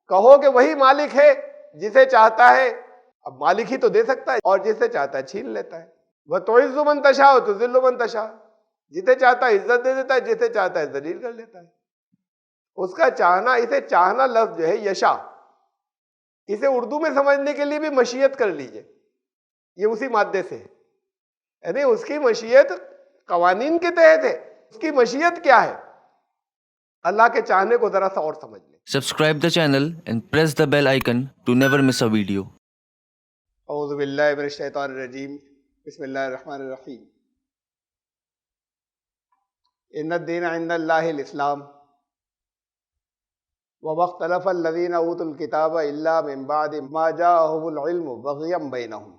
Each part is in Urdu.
کہو کہ وہی مالک ہے جسے چاہتا ہے، اب مالک ہی تو دے سکتا ہے، اور جسے چاہتا ہے چھین لیتا ہے۔ وَتُعِزُّ مَن تَشَاءُ وَتُذِلُّ مَن تَشَاءُ، جسے چاہتا ہے عزت دے دیتا ہے، جسے چاہتا ہے ذلیل کر لیتا ہے۔ اس کا چاہنا، اسے چاہنا لفظ جو ہے یشا، اسے اردو میں سمجھنے کے لیے بھی مشیت کر لیجئے، یہ اسی مادے سے ہے، یعنی اس کی مشیت قوانین کے تحت ہے۔ اس کی مشیت کیا ہے؟ اللہ کے چاہنے کو ذرا سا اور سمجھ لیں۔ Subscribe the channel and press the bell icon to never miss a video. اعوذ باللہ من الشیطان الرجیم، بسم اللہ الرحمن الرحیم۔ ان الدین عند اللہ الاسلام وما اختلف الذین اوتوا الکتاب الا من بعد ما جاءهم العلم بغیا بینہم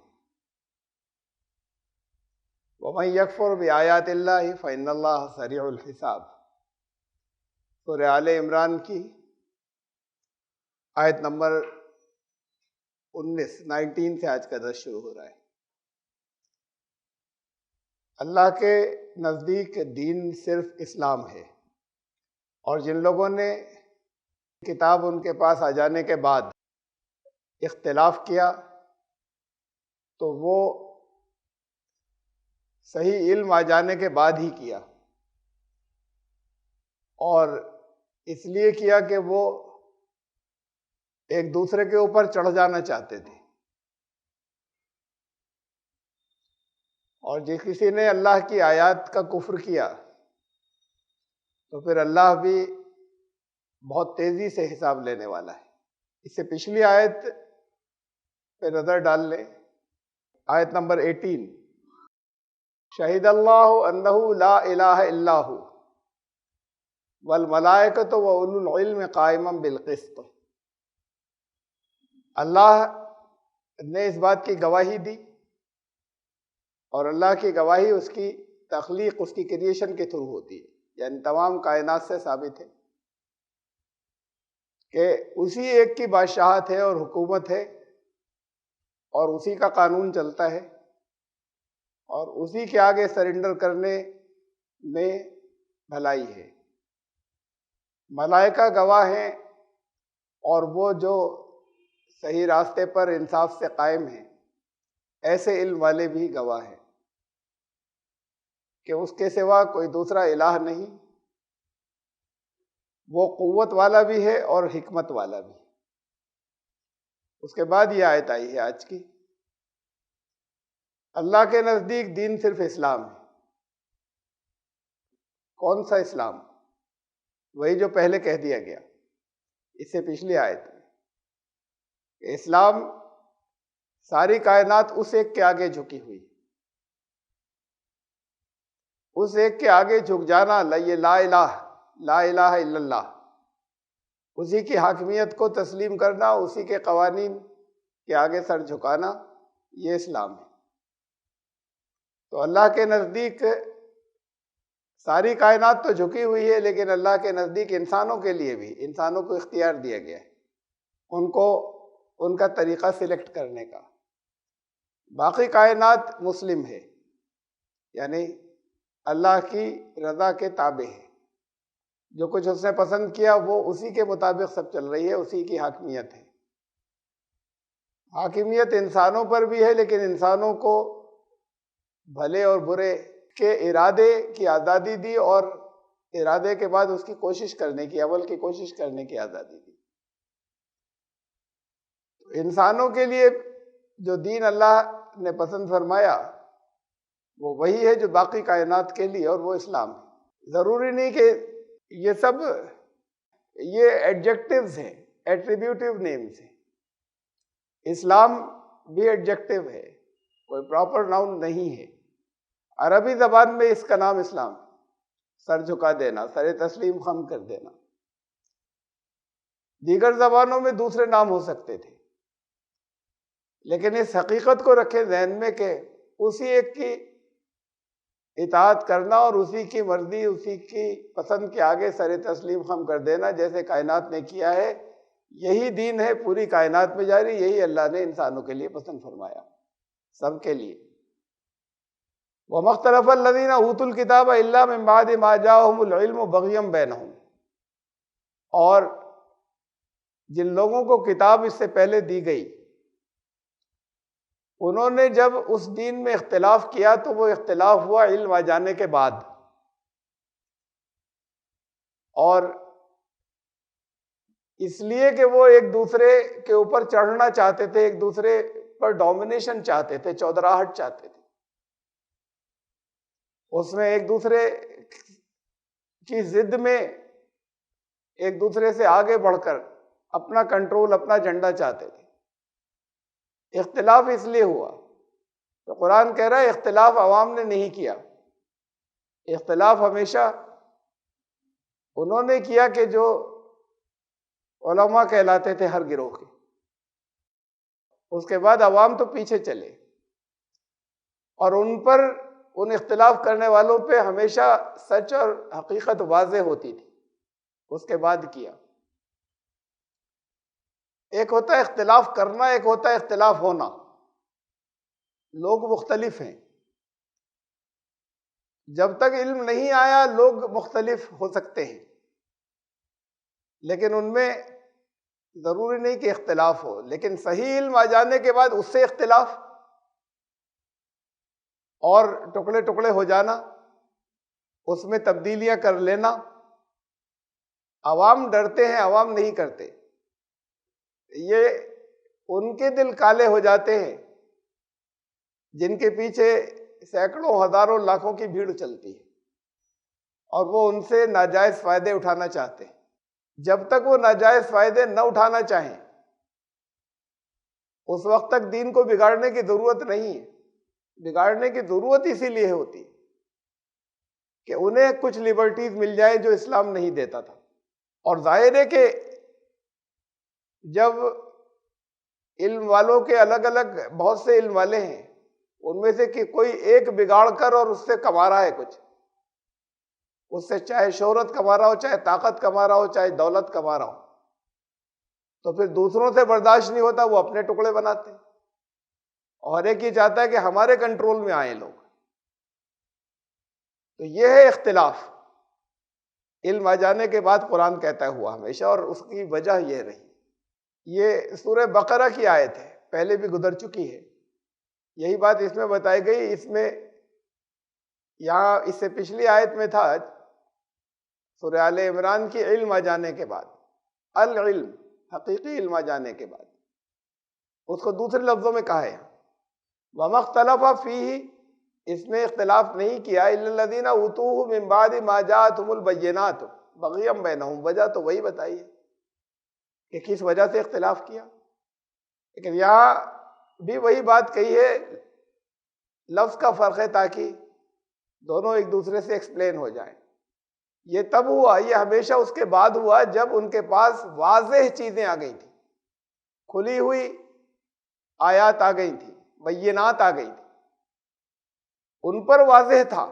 ومن یکفر بآیات اللہ فإن اللہ سریع الحساب۔ سورہ آل عمران کی آیت نمبر 19 سے آج کا درس شروع ہو رہا ہے۔ اللہ کے نزدیک دین صرف اسلام ہے، اور جن لوگوں نے کتاب ان کے پاس آ جانے کے بعد اختلاف کیا تو وہ صحیح علم آ جانے کے بعد ہی کیا، اور اس لیے کیا کہ وہ ایک دوسرے کے اوپر چڑھ جانا چاہتے تھے، اور جس کسی نے اللہ کی آیات کا کفر کیا تو پھر اللہ بھی بہت تیزی سے حساب لینے والا ہے۔ اس سے پچھلی آیت پہ نظر ڈال لیں، آیت نمبر 18، شہید اللہ انہ لا الہ الا ہو والملائکۃ واولو العلم قائما بالقسط۔ اللہ نے اس بات کی گواہی دی، اور اللہ کی گواہی اس کی تخلیق، اس کی کریشن کے تھرو ہوتی ہے، یعنی تمام کائنات سے ثابت ہے کہ اسی ایک کی بادشاہت ہے اور حکومت ہے، اور اسی کا قانون چلتا ہے، اور اسی کے آگے سرنڈر کرنے میں بھلائی ہے۔ ملائکہ گواہ ہیں، اور وہ جو صحیح راستے پر انصاف سے قائم ہیں، ایسے علم والے بھی گواہ ہیں کہ اس کے سوا کوئی دوسرا الہ نہیں، وہ قوت والا بھی ہے اور حکمت والا بھی۔ اس کے بعد یہ آیت آئی ہے آج کی، اللہ کے نزدیک دین صرف اسلام ہے۔ کون سا اسلام؟ وہی جو پہلے کہہ دیا گیا اس سے پچھلی آیت میں، کہ اسلام ساری کائنات اس ایک کے آگے جھکی ہوئی، اس ایک کے آگے جھک جانا، یہ لا الہ الا اللہ، اسی کی حاکمیت کو تسلیم کرنا، اسی کے قوانین کے آگے سر جھکانا، یہ اسلام ہے۔ تو اللہ کے نزدیک ساری کائنات تو جھکی ہوئی ہے، لیکن اللہ کے نزدیک انسانوں کے لیے بھی، انسانوں کو اختیار دیا گیا ہے ان کو ان کا طریقہ سلیکٹ کرنے کا۔ باقی کائنات مسلم ہے، یعنی اللہ کی رضا کے تابع ہے، جو کچھ اس نے پسند کیا وہ اسی کے مطابق سب چل رہی ہے، اسی کی حاکمیت ہے۔ حاکمیت انسانوں پر بھی ہے، لیکن انسانوں کو بھلے اور برے کے ارادے کی آزادی دی، اور ارادے کے بعد اس کی کوشش کرنے کی، عمل کی کوشش کرنے کی آزادی دی۔ انسانوں کے لیے جو دین اللہ نے پسند فرمایا وہ وہی ہے جو باقی کائنات کے لیے، اور وہ اسلام ہے۔ ضروری نہیں کہ یہ سب یہ ایڈجیکٹیوز ہیں، ایٹریبیوٹیو نیمز ہیں۔ اسلام بھی ایڈجیکٹیو ہے، کوئی پراپر ناؤن نہیں ہے۔ عربی زبان میں اس کا نام اسلام، سر جھکا دینا، سر تسلیم خم کر دینا۔ دیگر زبانوں میں دوسرے نام ہو سکتے تھے، لیکن اس حقیقت کو رکھیں ذہن میں کہ اسی ایک کی اطاعت کرنا اور اسی کی مرضی، اسی کی پسند کے آگے سر تسلیم خم کر دینا، جیسے کائنات نے کیا ہے، یہی دین ہے پوری کائنات میں جاری، یہی اللہ نے انسانوں کے لیے پسند فرمایا، سب کے لیے۔ وَمَا اخْتَلَفَ الَّذِينَ أُوتُوا الْكِتَابَ إِلَّا مِن بَعْدِ مَا جَاءَهُمُ الْعِلْمُ بَغْيًا بَيْنَهُمْ، اور جن لوگوں کو کتاب اس سے پہلے دی گئی، انہوں نے جب اس دین میں اختلاف کیا تو وہ اختلاف ہوا علم آ جانے کے بعد، اور اس لیے کہ وہ ایک دوسرے کے اوپر چڑھنا چاہتے تھے، ایک دوسرے پر ڈومینیشن چاہتے تھے، چودراہٹ چاہتے تھے، اس میں ایک دوسرے کی ضد میں ایک دوسرے سے آگے بڑھ کر اپنا کنٹرول، اپنا جھنڈا چاہتے تھے۔ اختلاف اس لیے ہوا تو قرآن کہہ رہا ہے اختلاف عوام نے نہیں کیا، اختلاف ہمیشہ انہوں نے کیا کہ جو علماء کہلاتے تھے ہر گروہ کے، اس کے بعد عوام تو پیچھے چلے، اور ان پر، ان اختلاف کرنے والوں پہ ہمیشہ سچ اور حقیقت واضح ہوتی تھی، اس کے بعد کیا۔ ایک ہوتا ہے اختلاف کرنا، ایک ہوتا ہے اختلاف ہونا، لوگ مختلف ہیں۔ جب تک علم نہیں آیا لوگ مختلف ہو سکتے ہیں، لیکن ان میں ضروری نہیں کہ اختلاف ہو، لیکن صحیح علم آ جانے کے بعد اس سے اختلاف اور ٹکڑے ٹکڑے ہو جانا، اس میں تبدیلیاں کر لینا۔ عوام ڈرتے ہیں، عوام نہیں کرتے، یہ ان کے دل کالے ہو جاتے ہیں جن کے پیچھے سینکڑوں ہزاروں لاکھوں کی بھیڑ چلتی ہے، اور وہ ان سے ناجائز فائدے اٹھانا چاہتے ہیں۔ جب تک وہ ناجائز فائدے نہ اٹھانا چاہیں اس وقت تک دین کو بگاڑنے کی ضرورت نہیں ہے۔ بگاڑنے کی ضرورت اسی لیے ہوتی کہ انہیں کچھ لبرٹیز مل جائے جو اسلام نہیں دیتا تھا، اور ظاہر ہے کہ جب علم والوں کے الگ الگ بہت سے علم والے ہیں، ان میں سے کہ کوئی ایک بگاڑ کر اور اس سے کما رہا ہے کچھ، اس سے چاہے شہرت کما رہا ہو، چاہے طاقت کما رہا ہو، چاہے دولت کما رہا ہو، تو پھر دوسروں سے برداشت نہیں ہوتا، وہ اپنے ٹکڑے بناتے ہیں، اور ایک یہ چاہتا ہے کہ ہمارے کنٹرول میں آئیں لوگ۔ تو یہ ہے اختلاف، علم آ جانے کے بعد قرآن کہتا ہوا ہمیشہ، اور اس کی وجہ یہ رہی۔ یہ سورہ بقرہ کی آیت ہے، پہلے بھی گزر چکی ہے، یہی بات اس میں بتائی گئی۔ اس میں یہاں اس سے پچھلی آیت میں تھا سورہ آل عمران کی علم آ جانے کے بعد، العلم حقیقی علم آ جانے کے بعد، اس کو دوسرے لفظوں میں کہا ہے وَمَا اخْتَلَفَ فِيهِ، اس میں اختلاف نہیں کیا إِلَّا الَّذِينَ أُوتُوهُ مِن بَعْدِ مَا جَاءَتْهُمُ الْبَيِّنَاتُ بَغْيًا بَيْنَهُمْ، وجہ تو وہی بتائی ہے کہ کس وجہ سے اختلاف کیا، لیکن یہاں بھی وہی بات کہی ہے، لفظ کا فرق ہے تاکہ دونوں ایک دوسرے سے ایکسپلین ہو جائیں۔ یہ تب ہوا، یہ ہمیشہ اس کے بعد ہوا جب ان کے پاس واضح چیزیں آ گئی تھیں، کھلی ہوئی آیات آ گئی تھیں، بینات آ گئی تھیں، ان پر واضح تھا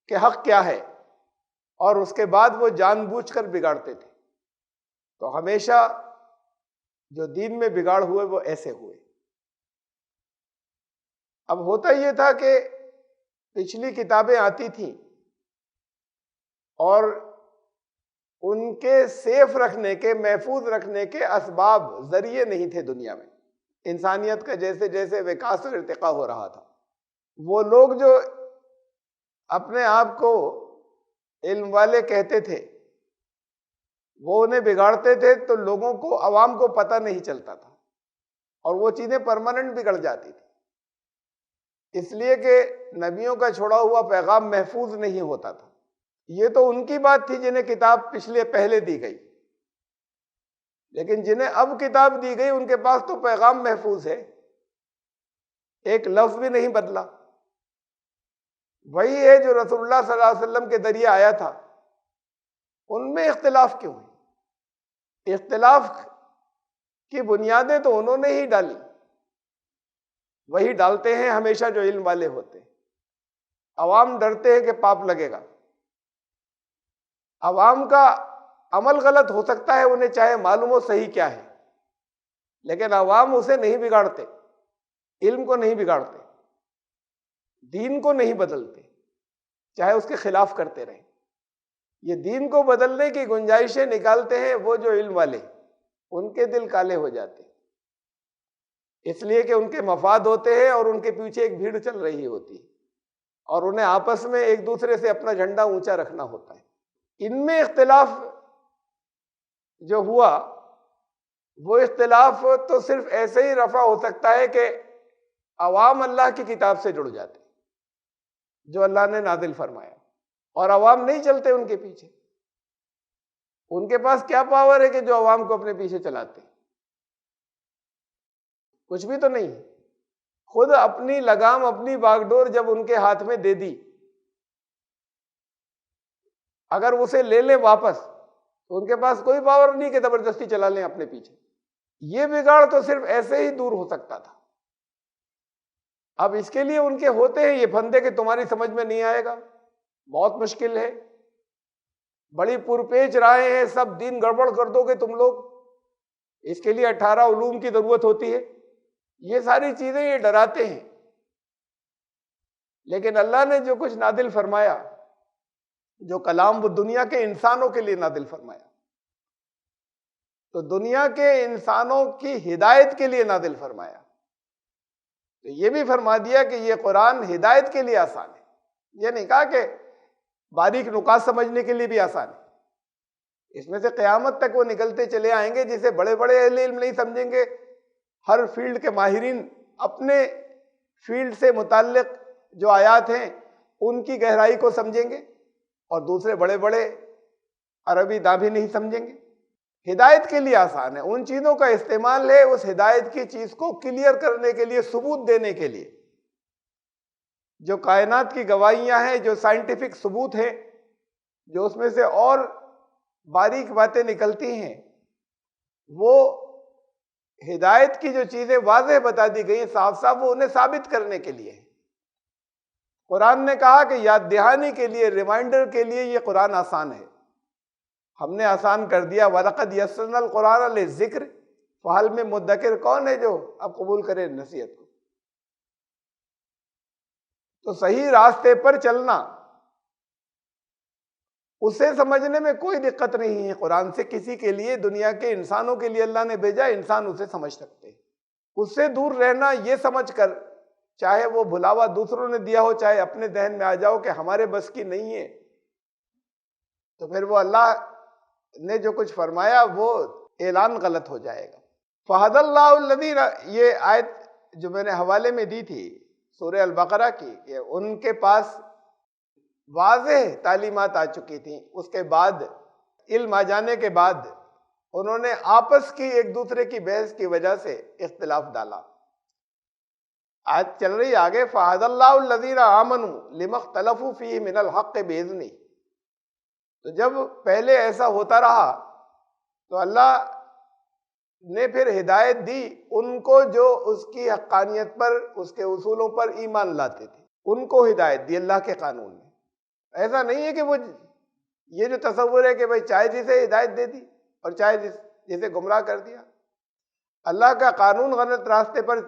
کہ حق کیا ہے، اور اس کے بعد وہ جان بوجھ کر بگاڑتے تھے۔ تو ہمیشہ جو دین میں بگاڑ ہوئے وہ ایسے ہوئے۔ اب ہوتا یہ تھا کہ پچھلی کتابیں آتی تھیں اور ان کے سیف رکھنے کے، محفوظ رکھنے کے اسباب، ذریعے نہیں تھے دنیا میں۔ انسانیت کا جیسے جیسے وکاس و ارتقاء ہو رہا تھا، وہ لوگ جو اپنے آپ کو علم والے کہتے تھے وہ انہیں بگاڑتے تھے، تو لوگوں کو، عوام کو پتہ نہیں چلتا تھا، اور وہ چیزیں پرماننٹ بگڑ جاتی تھی، اس لیے کہ نبیوں کا چھوڑا ہوا پیغام محفوظ نہیں ہوتا تھا۔ یہ تو ان کی بات تھی جنہیں کتاب پہلے دی گئی، لیکن جنہیں اب کتاب دی گئی ان کے پاس تو پیغام محفوظ ہے، ایک لفظ بھی نہیں بدلا، وہی ہے جو رسول اللہ صلی اللہ علیہ وسلم کے ذریعے آیا تھا۔ ان میں اختلاف کیوں ہے؟ اختلاف کی بنیادیں تو انہوں نے ہی ڈالی، وہی ڈالتے ہیں ہمیشہ جو علم والے ہوتے ہیں۔ عوام ڈرتے ہیں کہ پاپ لگے گا، عوام کا عمل غلط ہو سکتا ہے، انہیں چاہے معلوم ہو صحیح کیا ہے، لیکن عوام اسے نہیں بگاڑتے، علم کو نہیں بگاڑتے، دین کو نہیں بدلتے، چاہے اس کے خلاف کرتے رہیں۔ یہ دین کو بدلنے کی گنجائشیں نکالتے ہیں وہ جو علم والے، ان کے دل کالے ہو جاتے ہیں، اس لیے کہ ان کے مفاد ہوتے ہیں اور ان کے پیچھے ایک بھیڑ چل رہی ہوتی ہے اور انہیں آپس میں ایک دوسرے سے اپنا جھنڈا اونچا رکھنا ہوتا ہے۔ ان میں اختلاف جو ہوا، وہ اختلاف تو صرف ایسے ہی رفع ہو سکتا ہے کہ عوام اللہ کی کتاب سے جڑ جاتے جو اللہ نے نازل فرمایا، اور عوام نہیں چلتے ان کے پیچھے۔ ان کے پاس کیا پاور ہے کہ جو عوام کو اپنے پیچھے چلاتے؟ کچھ بھی تو نہیں۔ خود اپنی لگام، اپنی باگڈور جب ان کے ہاتھ میں دے دی، اگر اسے لے لیں واپس تو ان کے پاس کوئی پاور نہیں کہ زبردستی چلا لیں اپنے پیچھے۔ یہ بگاڑ تو صرف ایسے ہی دور ہو سکتا تھا۔ اب اس کے لیے ان کے ہوتے ہیں یہ پھندے کہ تمہاری سمجھ میں نہیں آئے گا، بہت مشکل ہے، بڑی پرپیچ رائے ہیں، سب دین گڑبڑ کر دو گے تم لوگ، اس کے لیے 18 علوم کی ضرورت ہوتی ہے، یہ ساری چیزیں یہ ڈراتے ہیں۔ لیکن اللہ نے جو کچھ نازل فرمایا، جو کلام وہ دنیا کے انسانوں کے لیے نازل فرمایا، تو دنیا کے انسانوں کی ہدایت کے لیے نازل فرمایا، تو یہ بھی فرما دیا کہ یہ قرآن ہدایت کے لیے آسان ہے۔ یہ نہیں کہا کہ باریک نکات سمجھنے کے لیے بھی آسان ہے، اس میں سے قیامت تک وہ نکلتے چلے آئیں گے، جسے بڑے بڑے اہل علم نہیں سمجھیں گے، ہر فیلڈ کے ماہرین اپنے فیلڈ سے متعلق جو آیات ہیں ان کی گہرائی کو سمجھیں گے، اور دوسرے بڑے بڑے عربی داں بھی نہیں سمجھیں گے۔ ہدایت کے لیے آسان ہے، ان چیزوں کا استعمال ہے اس ہدایت کی چیز کو کلیئر کرنے کے لیے، ثبوت دینے کے لیے۔ جو کائنات کی گواہیاں ہیں، جو سائنٹیفک ثبوت ہیں، جو اس میں سے اور باریک باتیں نکلتی ہیں، وہ ہدایت کی جو چیزیں واضح بتا دی گئی ہیں صاف صاف، وہ انہیں ثابت کرنے کے لیے ہے۔ قرآن نے کہا کہ یاد دہانی کے لیے، ریمائنڈر کے لیے یہ قرآن آسان ہے، ہم نے آسان کر دیا۔ وَلَقَدْ يَسَّرْنَا الْقُرْآنَ لِلذِّكْرِ، فَهَلْ مِن مُدَّكِرٍ، کون ہے جو اب قبول کرے نصیحت کو؟ تو صحیح راستے پر چلنا، اسے سمجھنے میں کوئی دقت نہیں ہے۔ قرآن سے کسی کے لیے، دنیا کے انسانوں کے لیے اللہ نے بھیجا، انسان اسے سمجھ سکتے ہیں۔ اس سے دور رہنا یہ سمجھ کر، چاہے وہ بھلاوا دوسروں نے دیا ہو، چاہے اپنے ذہن میں آ جاؤ کہ ہمارے بس کی نہیں ہے، تو پھر وہ اللہ نے جو کچھ فرمایا وہ اعلان غلط ہو جائے گا۔ فَهَدَى اللَّهُ الَّذِينَ، یہ آیت جو میں نے حوالے میں دی تھی سورہ البقرہ کی، کہ ان کے پاس واضح تعلیمات آ چکی تھیں، اس کے بعد علم آ جانے کے بعد انہوں نے آپس کی ایک دوسرے کی بحث کی وجہ سے اختلاف ڈالا۔ آج چل رہی آگے، فَهَدَى اللَّهُ الَّذِينَ آمَنُوا لِمَا اخْتَلَفُوا فِيهِ مِنَ الْحَقِّ بِإِذْنِهِ۔ تو جب پہلے ایسا ہوتا رہا تو اللہ نے پھر ہدایت دی ان کو جو اس کی حقانیت پر، اس کے اصولوں پر ایمان لاتے تھے، ان کو ہدایت دی اللہ کے قانون نے۔ ایسا نہیں ہے کہ وہ یہ جو تصور ہے کہ بھائی چاہے جسے ہدایت دے دی اور چاہے جسے گمراہ کر دیا۔ اللہ کا قانون غلط راستے پر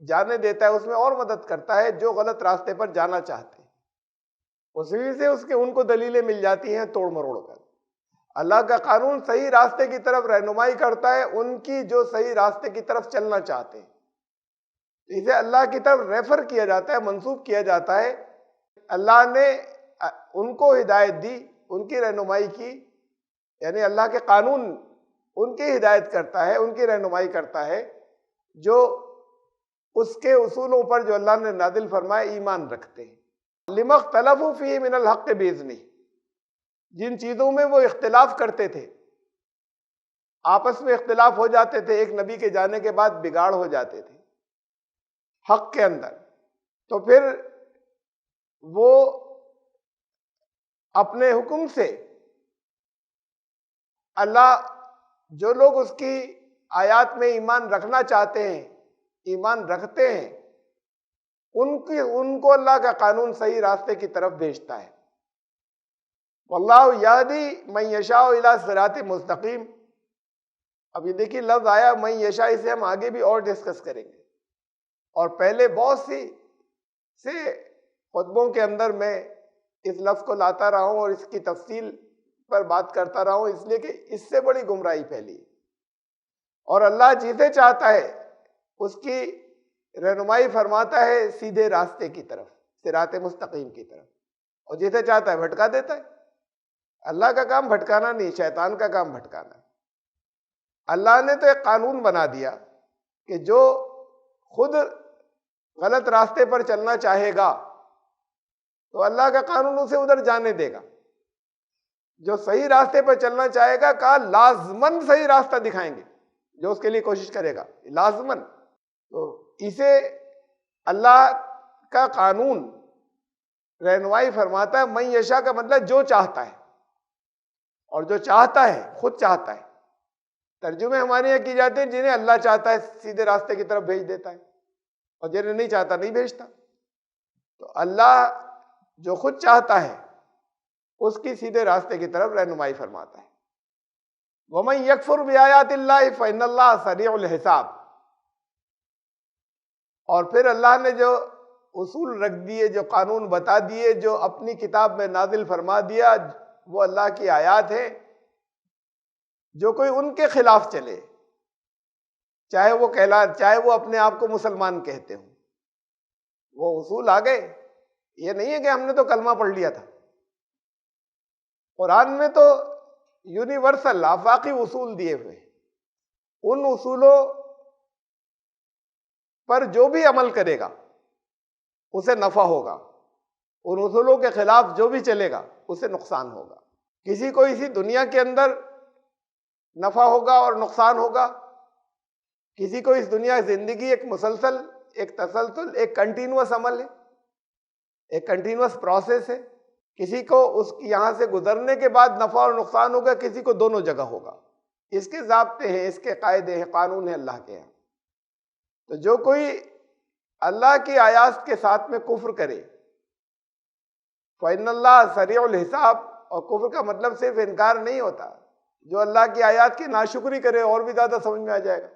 جانے دیتا ہے، اس میں اور مدد کرتا ہے جو غلط راستے پر جانا چاہتے ہیں، اسی سے ان کو دلیلیں مل جاتی ہیں توڑ مروڑ کر۔ اللہ کا قانون صحیح راستے کی طرف رہنمائی کرتا ہے ان کی جو صحیح راستے کی طرف چلنا چاہتے ہیں، اسے اللہ کی طرف ریفر کیا جاتا ہے، منسوب کیا جاتا ہے۔ اللہ نے ان کو ہدایت دی، ان کی رہنمائی کی، یعنی اللہ کے قانون ان کی ہدایت کرتا ہے، ان کی رہنمائی کرتا ہے جو اس کے اصولوں پر جو اللہ نے نازل فرمائے ایمان رکھتے ہیں۔ لِمَا اخْتَلَفُوا فِيهِ مِنَ الْحَقِّ بِإِذْنِهِ، جن چیزوں میں وہ اختلاف کرتے تھے، آپس میں اختلاف ہو جاتے تھے، ایک نبی کے جانے کے بعد بگاڑ ہو جاتے تھے حق کے اندر، تو پھر وہ اپنے حکم سے اللہ، جو لوگ اس کی آیات میں ایمان رکھنا چاہتے ہیں، ایمان رکھتے ہیں، ان کو اللہ کا قانون صحیح راستے کی طرف بھیجتا ہے۔ واللہ یہدی من یشاء الی صراط مستقیم۔ اب یہ دیکھیے لفظ آیا من یشاء، اسے ہم آگے بھی اور ڈسکس کریں گے، اور پہلے بہت سے خطبوں کے اندر میں اس لفظ کو لاتا رہا ہوں اور اس کی تفصیل پر بات کرتا رہا ہوں، اس لیے کہ اس سے بڑی گمراہی پھیلی، اور اللہ جسے چاہتا ہے اس کی رہنمائی فرماتا ہے سیدھے راستے کی طرف، صراط مستقیم کی طرف، اور جسے چاہتا ہے بھٹکا دیتا ہے۔ اللہ کا کام بھٹکانا نہیں، شیطان کا کام بھٹکانا ہے۔ اللہ نے تو ایک قانون بنا دیا کہ جو خود غلط راستے پر چلنا چاہے گا تو اللہ کا قانون اسے ادھر جانے دے گا، جو صحیح راستے پر چلنا چاہے گا کہا لازماً صحیح راستہ دکھائیں گے، جو اس کے لیے کوشش کرے گا لازماً۔ تو اسے اللہ کا قانون رہنمائی فرماتا ہے، من یشاء کا مطلب جو چاہتا ہے، اور جو چاہتا ہے خود چاہتا ہے۔ ترجمے ہمارے یہاں کی جاتے ہیں جنہیں اللہ چاہتا ہے سیدھے راستے کی طرف بھیج دیتا ہے، اور جنہیں نہیں چاہتا نہیں بھیجتا۔ تو اللہ جو خود چاہتا ہے اس کی سیدھے راستے کی طرف رہنمائی فرماتا ہے۔ وَمَن يَكْفُرْ بِآيَاتِ اللَّهِ فَإِنَّ اللَّهَ سَرِيعُ الْحِسَابِ، اور پھر اللہ نے جو اصول رکھ دیے، جو قانون بتا دیے، جو اپنی کتاب میں نازل فرما دیا، وہ اللہ کی آیات ہیں۔ جو کوئی ان کے خلاف چلے، چاہے وہ اپنے آپ کو مسلمان کہتے ہوں، وہ اصول آ گئے۔ یہ نہیں ہے کہ ہم نے تو کلمہ پڑھ لیا تھا، قرآن میں تو یونیورسل آفاقی اصول دیے ہوئے، ان اصولوں پر جو بھی عمل کرے گا اسے نفع ہوگا، ان اصولوں کے خلاف جو بھی چلے گا اسے نقصان ہوگا۔ کسی کو اسی دنیا کے اندر نفع ہوگا اور نقصان ہوگا، کسی کو اس دنیا کی زندگی ایک مسلسل، ایک تسلسل، ایک کنٹینوس عمل ہے، ایک کنٹینوس پروسیس ہے۔ کسی کو اس یہاں سے گزرنے کے بعد نفع اور نقصان ہوگا، کسی کو دونوں جگہ ہوگا۔ اس کے ضابطے ہیں، اس کے قاعدے ہیں، قانون ہے اللہ کے یہاں۔ تو جو کوئی اللہ کی آیات کے ساتھ میں کفر کرے، فَإِنَّ اللَّهَ سَرِيعُ الْحِسَابِ، اور کفر کا مطلب صرف انکار نہیں ہوتا۔ جو اللہ کی آیات کی ناشکری کرے اور بھی زیادہ سمجھ میں آ جائے گا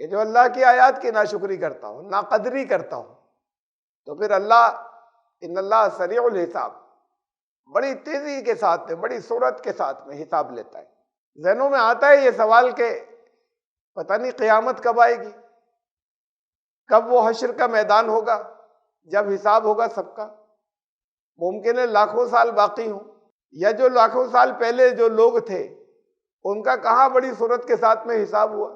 کہ جو اللہ کی آیات کی ناشکری کرتا ہو، ناقدری کرتا ہو، تو پھر اللہ ان اللہ سریع الحساب، بڑی تیزی کے ساتھ میں، بڑی سرعت کے ساتھ میں حساب لیتا ہے۔ ذہنوں میں آتا ہے یہ سوال کہ پتہ نہیں قیامت کب آئے گی، کب وہ حشر کا میدان ہوگا جب حساب ہوگا سب کا۔ ممکن ہے لاکھوں سال باقی ہوں، یا جو لاکھوں سال پہلے جو لوگ تھے ان کا کہاں بڑی سرعت کے ساتھ میں حساب ہوا۔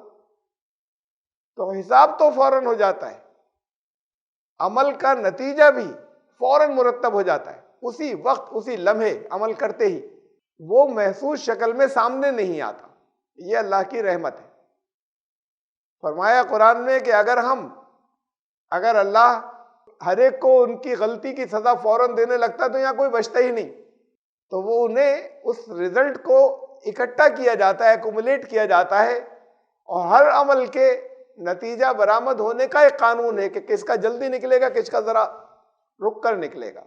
تو حساب تو فوراً ہو جاتا ہے، عمل کا نتیجہ بھی فوراً مرتب ہو جاتا ہے، اسی وقت، اسی لمحے عمل کرتے ہی وہ محسوس شکل میں سامنے نہیں آتا۔ یہ اللہ کی رحمت ہے۔ فرمایا قرآن میں کہ اگر اللہ ہر ایک کو ان کی غلطی کی سزا فوراً دینے لگتا تو یہاں کوئی بچتا ہی نہیں، تو وہ انہیں اس رزلٹ کو اکٹھا کیا جاتا ہے، ایکومولیٹ کیا جاتا ہے، اور ہر عمل کے نتیجہ برآمد ہونے کا ایک قانون ہے کہ کس کا جلدی نکلے گا، کس کا ذرا رک کر نکلے گا۔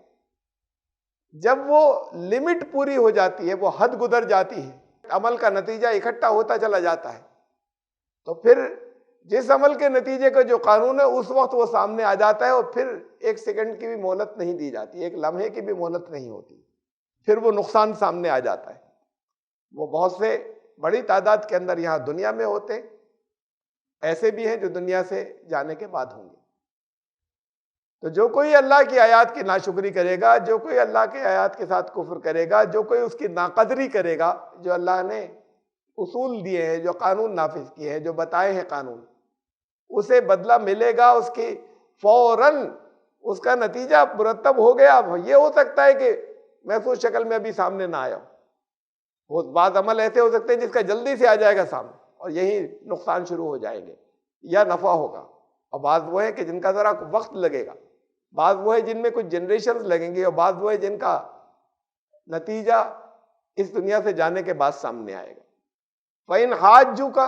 جب وہ لمٹ پوری ہو جاتی ہے، وہ حد گزر جاتی ہے، عمل کا نتیجہ اکٹھا ہوتا چلا جاتا ہے، تو پھر جس عمل کے نتیجے کا جو قانون ہے اس وقت وہ سامنے آ جاتا ہے، اور پھر ایک سیکنڈ کی بھی مہلت نہیں دی جاتی، ایک لمحے کی بھی مہلت نہیں ہوتی، پھر وہ نقصان سامنے آ جاتا ہے۔ وہ بہت سے بڑی تعداد کے اندر یہاں دنیا میں ہوتے، ایسے بھی ہیں جو دنیا سے جانے کے بعد ہوں گے۔ تو جو کوئی اللہ کی آیات کی ناشکری کرے گا، جو کوئی اللہ کی آیات کے ساتھ کفر کرے گا، جو کوئی اس کی ناقدری کرے گا، جو اللہ نے اصول دیے ہیں، جو قانون نافذ کیے ہیں، جو بتائے ہیں قانون، اسے بدلہ ملے گا، اس کی فوراً اس کا نتیجہ مرتب ہو گیا۔ اب یہ ہو سکتا ہے کہ محفوظ شکل میں ابھی سامنے نہ آیا ہو، بعض عمل ایسے ہو سکتے ہیں جس کا جلدی سے آ جائے گا سامنے، اور یہی نقصان شروع ہو جائیں گے یا نفع ہوگا، اور بعض وہ ہے کہ جن کا ذرا وقت لگے گا، بعض وہ ہے جن میں کچھ جنریشنز لگیں گے، اور بعض وہ ہے جن کا نتیجہ اس دنیا سے جانے کے بعد سامنے آئے گا۔ فَإِنْ حَاجُّوكَ،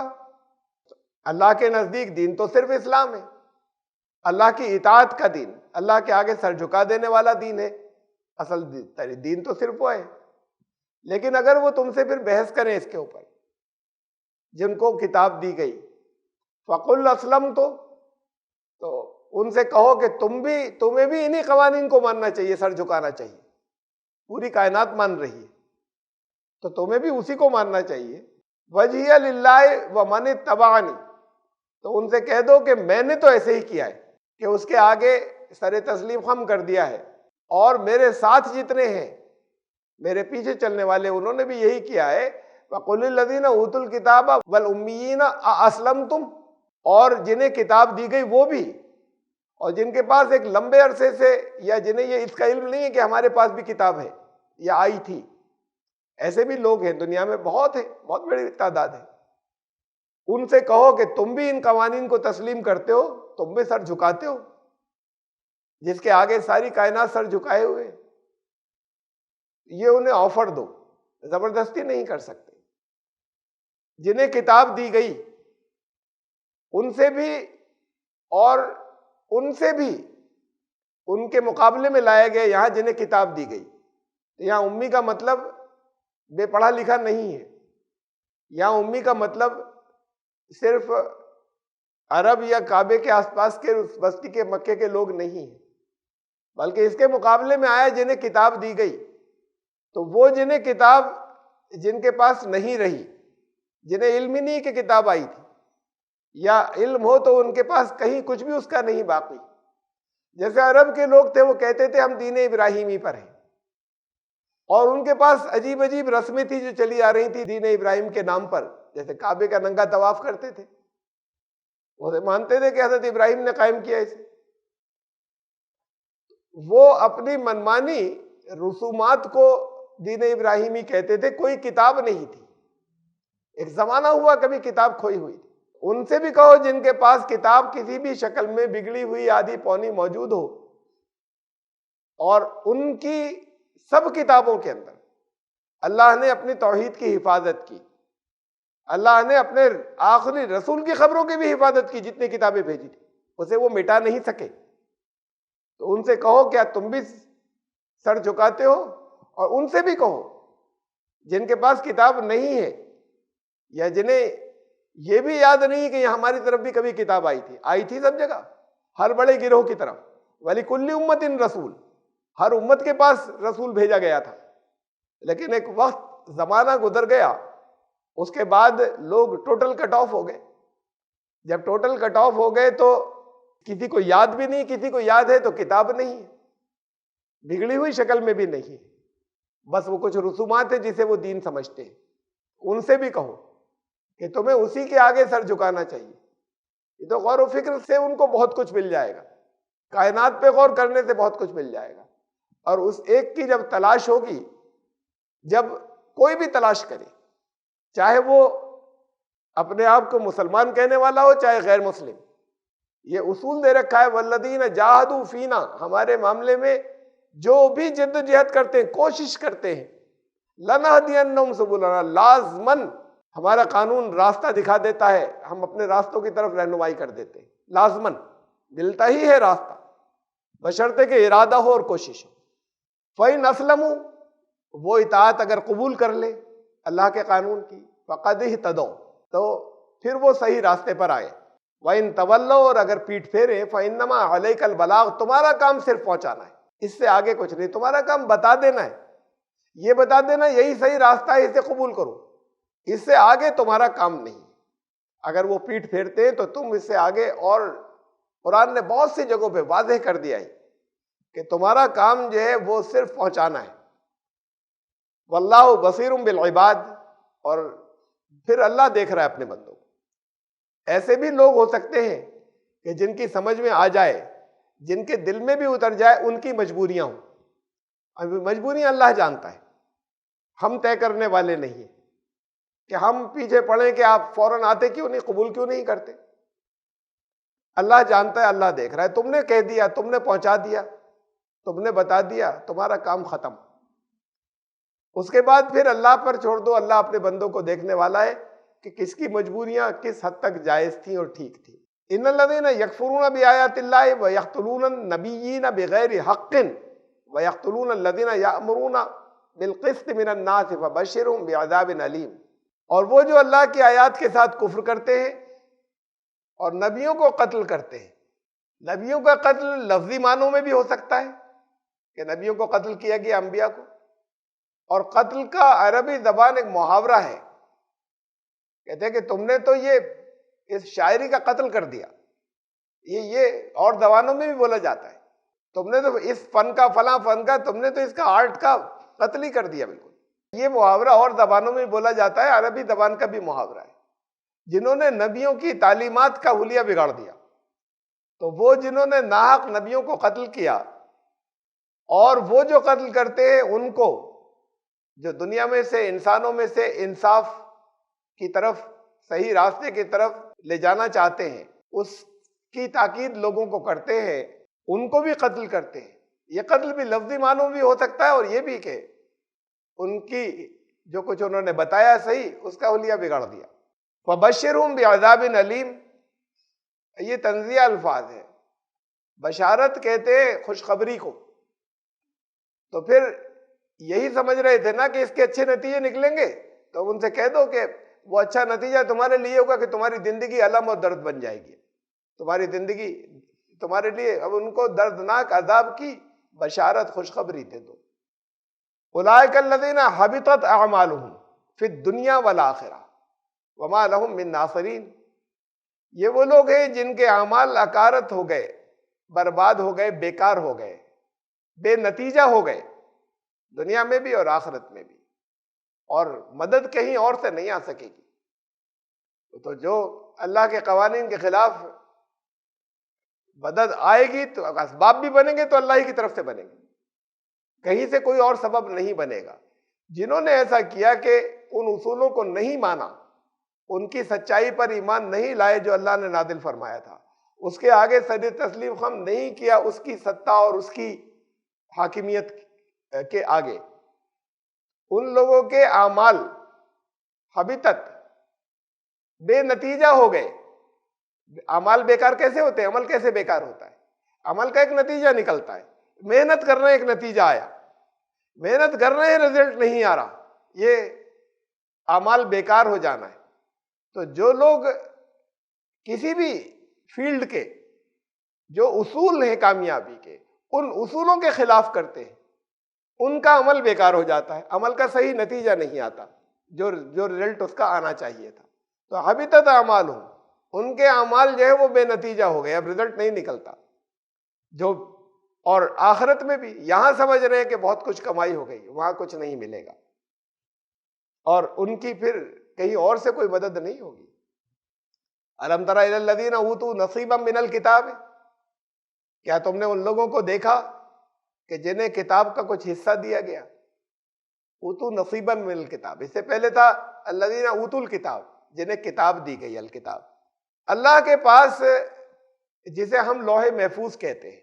اللہ کے نزدیک دین تو صرف اسلام ہے، اللہ کی اطاعت کا دین، اللہ کے آگے سر جھکا دینے والا دین ہے، اصل دین تو صرف وہ ہے۔ لیکن اگر وہ تم سے پھر بحث کریں اس کے اوپر، جن کو کتاب دی گئی، فَقُلْ أَسْلَمْتُ، تو ان سے کہو کہ تمہیں بھی انہی قوانین کو ماننا چاہیے، سر جھکانا چاہیے، پوری کائنات مان رہی ہے، تو تمہیں بھی اسی کو ماننا چاہیے. وجہیہ للہ ومن اتبعنی، تو ان سے کہہ دو کہ میں نے تو ایسے ہی کیا ہے کہ اس کے آگے سر تسلیم خم کر دیا ہے، اور میرے ساتھ جتنے ہیں، میرے پیچھے چلنے والے، انہوں نے بھی یہی کیا ہے. وَقُلِ الَّذِينَ أُوتُوا الْكِتَابَ وَالْأُمِّيِّينَ أَأَسْلَمْتُمْ، اور جنہیں کتاب دی گئی وہ بھی، اور جن کے پاس ایک لمبے عرصے سے، یا جنہیں یہ اس کا علم نہیں ہے کہ ہمارے پاس بھی کتاب ہے یا آئی تھی، ایسے بھی لوگ ہیں دنیا میں، بہت ہیں، بہت بڑی تعداد ہے. ان سے کہو کہ تم بھی ان قوانین کو تسلیم کرتے ہو، تم بھی سر جھکاتے ہو، جس کے آگے ساری کائنات سر جھکائے ہوئے. یہ انہیں آفر دو، زبردستی نہیں کر سکتے. جنہیں کتاب دی گئی ان سے بھی، اور ان سے بھی ان کے مقابلے میں لائے گئے یہاں جنہیں کتاب دی گئی. یہاں امی کا مطلب بے پڑھا لکھا نہیں ہے. یہاں امی کا مطلب صرف عرب یا کعبے کے آس پاس کے اس بستی کے مکے کے لوگ نہیں ہیں، بلکہ اس کے مقابلے میں آیا جنہیں کتاب دی گئی. تو وہ جنہیں کتاب جن کے پاس نہیں رہی، جنہیں علم ہی نہیں کہ کتاب آئی تھی، یا علم ہو تو ان کے پاس کہیں کچھ بھی اس کا نہیں باقی. جیسے عرب کے لوگ تھے، وہ کہتے تھے ہم دین ابراہیمی پر ہیں، اور ان کے پاس عجیب عجیب رسمیں تھی جو چلی آ رہی تھی دین ابراہیم کے نام پر. جیسے کعبے کا ننگا طواف کرتے تھے، وہ مانتے تھے کہ حضرت ابراہیم نے قائم کیا اسے. وہ اپنی منمانی رسومات کو دین ابراہیمی کہتے تھے. کوئی کتاب نہیں تھی. ایک زمانہ ہوا کبھی کتاب کھوئی ہوئی تھی. ان سے بھی کہو جن کے پاس کتاب کسی بھی شکل میں بگڑی ہوئی آدھی پونی موجود ہو، اور ان کی سب کتابوں کے اندر اللہ نے اپنی توحید کی حفاظت کی، اللہ نے اپنے آخری رسول کی خبروں کی بھی حفاظت کی. جتنی کتابیں بھیجی تھی اسے وہ مٹا نہیں سکے. تو ان سے کہو کیا تم بھی سر جھکاتے ہو؟ اور ان سے بھی کہو جن کے پاس کتاب نہیں ہے، یا جنہیں یہ بھی یاد نہیں کہ یہ ہماری طرف بھی کبھی کتاب آئی تھی سب جگہ، ہر بڑے گروہ کی طرف. وَلِكُلِّ أُمَّةٍ رَسُولٌ، ہر امت کے پاس رسول بھیجا گیا تھا. لیکن ایک وقت زمانہ گزر گیا، اس کے بعد لوگ ٹوٹل کٹ آف ہو گئے. جب ٹوٹل کٹ آف ہو گئے تو کسی کو یاد بھی نہیں، کسی کو یاد ہے تو کتاب نہیں ہے، بگڑی ہوئی شکل میں بھی نہیں ہے، بس وہ کچھ رسومات ہیں جسے وہ دین سمجھتے ہیں. ان سے بھی کہو کہ تمہیں اسی کے آگے سر جھکانا چاہیے. یہ تو غور و فکر سے ان کو بہت کچھ مل جائے گا، کائنات پہ غور کرنے سے بہت کچھ مل جائے گا. اور اس ایک کی جب تلاش ہوگی، جب کوئی بھی تلاش کرے، چاہے وہ اپنے آپ کو مسلمان کہنے والا ہو چاہے غیر مسلم، یہ اصول دے رکھا ہے والذین جاہدوا فینا، ہمارے معاملے میں جو بھی جد و جہد کرتے ہیں، کوشش کرتے ہیں، لنہدینہم سبلنا، لازماً ہمارا قانون راستہ دکھا دیتا ہے، ہم اپنے راستوں کی طرف رہنمائی کر دیتے ہیں. لازماً ملتا ہی ہے راستہ، بشرطے کہ ارادہ ہو اور کوشش ہو. فَإِنْ أَسْلَمُوا، وہ اطاعت اگر قبول کر لے اللہ کے قانون کی، فَقَدْ اهْتَدَوْا، تو پھر وہ صحیح راستے پر آئے. وَإِنْ تَوَلَّوْا، اور اگر پیٹھ پھیرے، فَإِنَّمَا عَلَيْكَ الْبَلَاغُ، تمہارا کام صرف پہنچانا ہے، اس سے آگے کچھ نہیں. تمہارا کام بتا دینا ہے، یہ بتا دینا یہی صحیح راستہ ہے، اسے قبول کرو، اس سے آگے تمہارا کام نہیں. اگر وہ پیٹھ پھیرتے ہیں تو تم اس سے آگے، اور قرآن نے بہت سی جگہوں پہ واضح کر دیا ہے کہ تمہارا کام جو ہے وہ صرف پہنچانا ہے. واللہ بصیر بالعباد، اور پھر اللہ دیکھ رہا ہے اپنے بندوں کو. ایسے بھی لوگ ہو سکتے ہیں کہ جن کی سمجھ میں آ جائے، جن کے دل میں بھی اتر جائے ان کی مجبوریاں ہوں. اب مجبوریاں اللہ جانتا ہے، ہم طے کرنے والے نہیں ہیں کہ ہم پیچھے پڑیں کہ آپ فوراً آتے کیوں نہیں، قبول کیوں نہیں کرتے. اللہ جانتا ہے، اللہ دیکھ رہا ہے. تم نے کہہ دیا، تم نے پہنچا دیا، تم نے بتا دیا، تمہارا کام ختم. اس کے بعد پھر اللہ پر چھوڑ دو. اللہ اپنے بندوں کو دیکھنے والا ہے کہ کس کی مجبوریاں کس حد تک جائز تھیں اور ٹھیک تھیں. ان الذین یکفرون بآیات اللہ ویقتلون النبیین بغیر حق ویقتلون الذین یأمرون بالقسط من الناس فبشرهم بعذاب علیم. اور وہ جو اللہ کی آیات کے ساتھ کفر کرتے ہیں اور نبیوں کو قتل کرتے ہیں. نبیوں کا قتل لفظی معنوں میں بھی ہو سکتا ہے کہ نبیوں کو قتل کیا گیا، انبیاء کو، اور قتل کا عربی زبان ایک محاورہ ہے، کہتے ہیں کہ تم نے تو یہ اس شاعری کا قتل کر دیا، یہ اور زبانوں میں بھی بولا جاتا ہے، تم نے تو اس فن کا، فلاں فن کا، تم نے تو اس کا آرٹ کا قتل ہی کر دیا بالکل۔ یہ محاورہ اور زبانوں میں بولا جاتا ہے، عربی زبان کا بھی محاورہ ہے۔ جنہوں نے نبیوں کی تعلیمات کا حلیہ بگاڑ دیا، تو وہ جنہوں نے ناحق نبیوں کو قتل کیا، اور وہ جو قتل کرتے ہیں ان کو، جو دنیا میں سے، انسانوں میں سے انصاف کی طرف، صحیح راستے کی طرف لے جانا چاہتے ہیں، اس کی تاکید لوگوں کو کرتے ہیں، ان کو بھی قتل کرتے ہیں۔ یہ قتل بھی لفظی معنوں بھی ہو سکتا ہے، اور یہ بھی کہ ان کی جو کچھ انہوں نے بتایا صحیح، اس کا حلیہ بگاڑ دیا۔ فَبَشِّرْهُمْ بِعَذَابٍ أَلِيمٍ، یہ تنزیہ الفاظ ہے۔ بشارت کہتے ہیں خوشخبری کو، تو پھر یہی سمجھ رہے تھے نا کہ اس کے اچھے نتیجے نکلیں گے، تو ان سے کہہ دو کہ وہ اچھا نتیجہ تمہارے لیے ہوگا کہ تمہاری زندگی الم اور درد بن جائے گی، تمہاری زندگی تمہارے لیے، اب ان کو دردناک عذاب کی بشارت، خوشخبری دے دو۔ اولئک الذین حبطت اعمالهم فی الدنیا والآخرہ وما لهم من ناصرین، یہ وہ لوگ ہیں جن کے اعمال اکارت ہو گئے، برباد ہو گئے، بیکار ہو گئے، بے نتیجہ ہو گئے، دنیا میں بھی اور آخرت میں بھی، اور مدد کہیں اور سے نہیں آ سکے گی۔ تو جو اللہ کے قوانین کے خلاف مدد آئے گی تو اسباب بھی بنیں گے تو اللہ ہی کی طرف سے بنیں گے، کہیں سے کوئی اور سبب نہیں بنے گا۔ جنہوں نے ایسا کیا کہ ان اصولوں کو نہیں مانا، ان کی سچائی پر ایمان نہیں لائے جو اللہ نے نازل فرمایا تھا، اس کے آگے سر تسلیم خم نہیں کیا اس کی سطح اور اس کی حاکمیت کے آگے، ان لوگوں کے اعمال حبطت، بے نتیجہ ہو گئے۔ اعمال بیکار کیسے ہوتے ہیں؟ عمل کیسے بیکار ہوتا ہے؟ عمل کا ایک نتیجہ نکلتا ہے، محنت کر رہے ہیں ایک نتیجہ آیا، محنت کر رہے ہیں رزلٹ نہیں آ رہا، یہ اعمال بیکار ہو جانا ہے۔ تو جو لوگ کسی بھی فیلڈ کے جو اصول ہیں کامیابی کے، ان اصولوں کے خلاف کرتے ہیں، ان کا عمل بیکار ہو جاتا ہے، عمل کا صحیح نتیجہ نہیں آتا جو رزلٹ اس کا آنا چاہیے تھا۔ تو حبطت اعمالہم، ان کے اعمال جو ہے وہ بے نتیجہ ہو گئے، اب رزلٹ نہیں نکلتا جو، اور آخرت میں بھی یہاں سمجھ رہے ہیں کہ بہت کچھ کمائی ہو گئی، وہاں کچھ نہیں ملے گا، اور ان کی پھر کہیں اور سے کوئی مدد نہیں ہوگی۔ الم تر الی الذین اوتوا نصیبا من الکتاب، کیا تم نے ان لوگوں کو دیکھا کہ جنہیں کتاب کا کچھ حصہ دیا گیا؟ اوتوا نصیبا من الکتاب، اس سے پہلے تھا الذین اوتوا الکتاب، جنہیں کتاب دی گئی، الکتاب۔ اللہ کے پاس جسے ہم لوح محفوظ کہتے ہیں،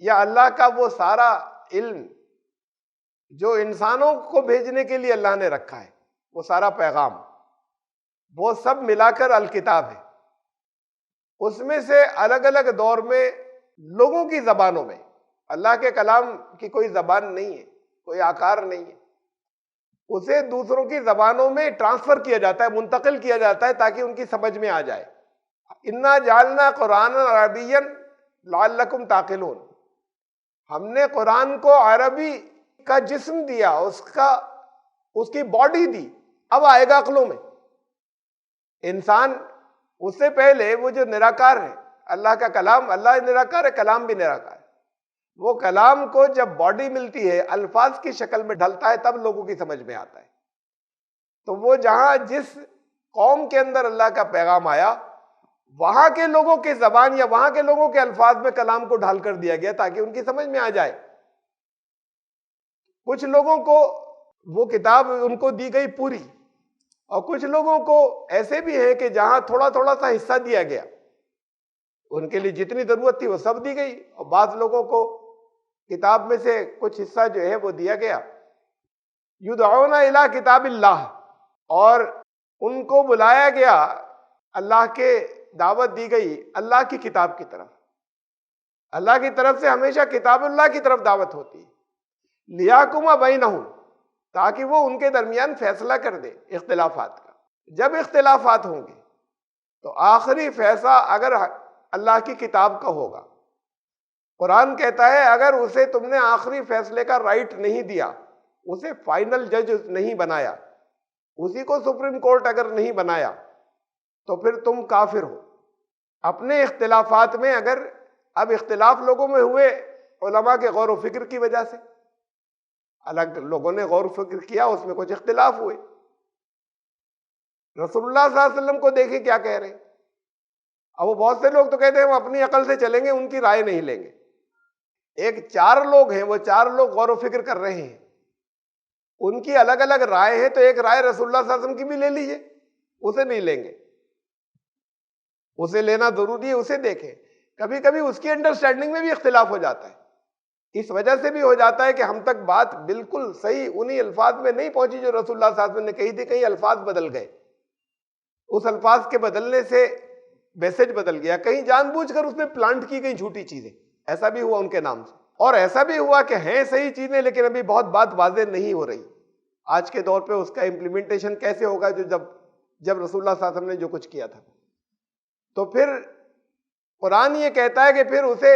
یا اللہ کا وہ سارا علم جو انسانوں کو بھیجنے کے لیے اللہ نے رکھا ہے، وہ سارا پیغام، وہ سب ملا کر الکتاب ہے۔ اس میں سے الگ الگ دور میں لوگوں کی زبانوں میں، اللہ کے کلام کی کوئی زبان نہیں ہے، کوئی آکار نہیں ہے، اسے دوسروں کی زبانوں میں ٹرانسفر کیا جاتا ہے، منتقل کیا جاتا ہے تاکہ ان کی سمجھ میں آ جائے۔ انا جعلنا قرآنا عربیا لعلکم تعقلون، ہم نے قرآن کو عربی کا جسم دیا، اس کی باڈی دی، اب آئے گا عقلوں میں۔ انسان اس سے پہلے وہ جو نراکار ہے، اللہ کا کلام، اللہ نراکار ہے، کلام بھی نراکار ہے، وہ کلام کو جب باڈی ملتی ہے، الفاظ کی شکل میں ڈھلتا ہے، تب لوگوں کی سمجھ میں آتا ہے۔ تو وہ جہاں جس قوم کے اندر اللہ کا پیغام آیا، وہاں کے لوگوں کی زبان یا وہاں کے لوگوں کے الفاظ میں کلام کو ڈھال کر دیا گیا تاکہ ان کی سمجھ میں آ جائے۔ کچھ لوگوں کو وہ کتاب ان کو دی گئی پوری، اور کچھ لوگوں کو ایسے بھی ہیں کہ جہاں تھوڑا تھوڑا سا حصہ دیا گیا، ان کے لیے جتنی ضرورت تھی وہ سب دی گئی، اور بعض لوگوں کو کتاب میں سے کچھ حصہ جو ہے وہ دیا گیا۔ یدعون الی کتاب اللہ، اور ان کو بلایا گیا، اللہ کے دعوت دی گئی اللہ کی کتاب کی طرف۔ اللہ کی طرف سے ہمیشہ کتاب اللہ کی طرف دعوت ہوتی ہے، لیحکم بینہم، تاکہ وہ ان کے درمیان فیصلہ کر دے اختلافات کا۔ جب اختلافات ہوں گے تو آخری فیصلہ اگر اللہ کی کتاب کا ہوگا، قرآن کہتا ہے اگر اسے تم نے آخری فیصلے کا رائٹ نہیں دیا اسے فائنل جج نہیں بنایا، اسی کو سپریم کورٹ اگر نہیں بنایا تو پھر تم کافر ہو۔ اپنے اختلافات میں اگر اب اختلاف لوگوں میں ہوئے علماء کے غور و فکر کی وجہ سے، الگ لوگوں نے غور و فکر کیا، اس میں کچھ اختلاف ہوئے۔ رسول اللہ صلی اللہ علیہ وسلم کو دیکھیں کیا کہہ رہے ہیں۔ اب وہ بہت سے لوگ تو کہتے ہیں ہم اپنی عقل سے چلیں گے، ان کی رائے نہیں لیں گے۔ ایک 4 لوگ ہیں، وہ 4 لوگ غور و فکر کر رہے ہیں، ان کی الگ الگ رائے ہے، تو ایک رائے رسول اللہ صلی اللہ علیہ وسلم کی بھی لے لیجئے، اسے نہیں لیں گے۔ اسے لینا ضروری ہے، اسے دیکھیں۔ کبھی کبھی اس کی انڈرسٹینڈنگ میں بھی اختلاف ہو جاتا ہے، اس وجہ سے بھی ہو جاتا ہے کہ ہم تک بات بالکل صحیح انہی الفاظ میں نہیں پہنچی جو رسول اللہ صلی اللہ علیہ وسلم نے کہی تھی، کہیں الفاظ بدل گئے، اس الفاظ کے بدلنے سے میسج بدل گیا، کہیں جان بوجھ کر اس میں پلانٹ کی گئی جھوٹی چیزیں، ایسا بھی ہوا ان کے نام سے۔ اور ایسا بھی ہوا کہ ہیں صحیح چیزیں لیکن ابھی بہت بات واضح نہیں ہو رہی۔ آج کے دور پہ اس کا امپلیمنٹیشن کیسے ہوگا جو جب رسول اللہ صلی اللہ علیہ وسلم نے جو کچھ کیا تھا۔ تو پھر قرآن یہ کہتا ہے کہ پھر اسے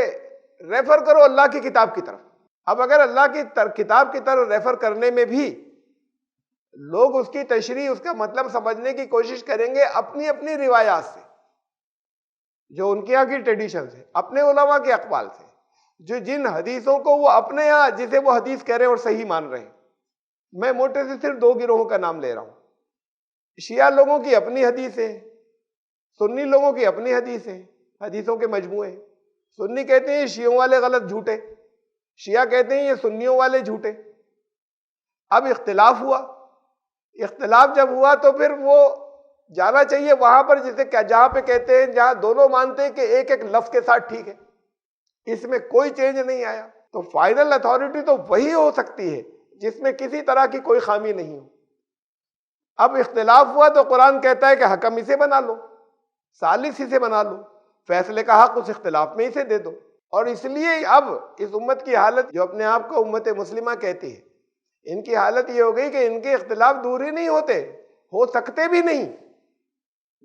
ریفر کرو اللہ کی کتاب کی طرف۔ اب اگر اللہ کی کتاب کی طرف ریفر کرنے میں بھی لوگ اس کی تشریح، اس کا مطلب سمجھنے کی کوشش کریں گے اپنی اپنی روایات سے، جو ان کے یہاں کی ٹریڈیشن ہے، اپنے علماء کے اقوال سے، جو جن حدیثوں کو وہ اپنے یہاں جسے وہ حدیث کہہ رہے ہیں اور صحیح مان رہے ہیں۔ میں موٹے سے صرف 2 گروہوں کا نام لے رہا ہوں۔ شیعہ لوگوں کی اپنی حدیثیں، سنی لوگوں کی اپنی حدیثیں، حدیثوں کے مجموعے ہیں۔ سنی کہتے ہیں شیعوں والے غلط جھوٹے، شیعہ کہتے ہیں یہ سنیوں والے جھوٹے۔ اب اختلاف ہوا، اختلاف جب ہوا تو پھر وہ جانا چاہیے وہاں پر جہاں پہ کہتے ہیں، جہاں دونوں مانتے ہیں کہ ایک ایک لفظ کے ساتھ ٹھیک ہے، اس میں کوئی چینج نہیں آیا، تو فائنل اتھارٹی تو وہی ہو سکتی ہے جس میں کسی طرح کی کوئی خامی نہیں ہو۔ اب اختلاف ہوا تو قرآن کہتا ہے کہ حکم اسے بنا لو، ثالث اسے بنا لو، فیصلے کا حق اس اختلاف میں اسے دے دو۔ اور اس لیے اب اس امت کی حالت، جو اپنے آپ کو امت مسلمہ کہتی ہے، ان کی حالت یہ ہو گئی کہ ان کے اختلاف دور ہی نہیں ہوتے، ہو سکتے بھی نہیں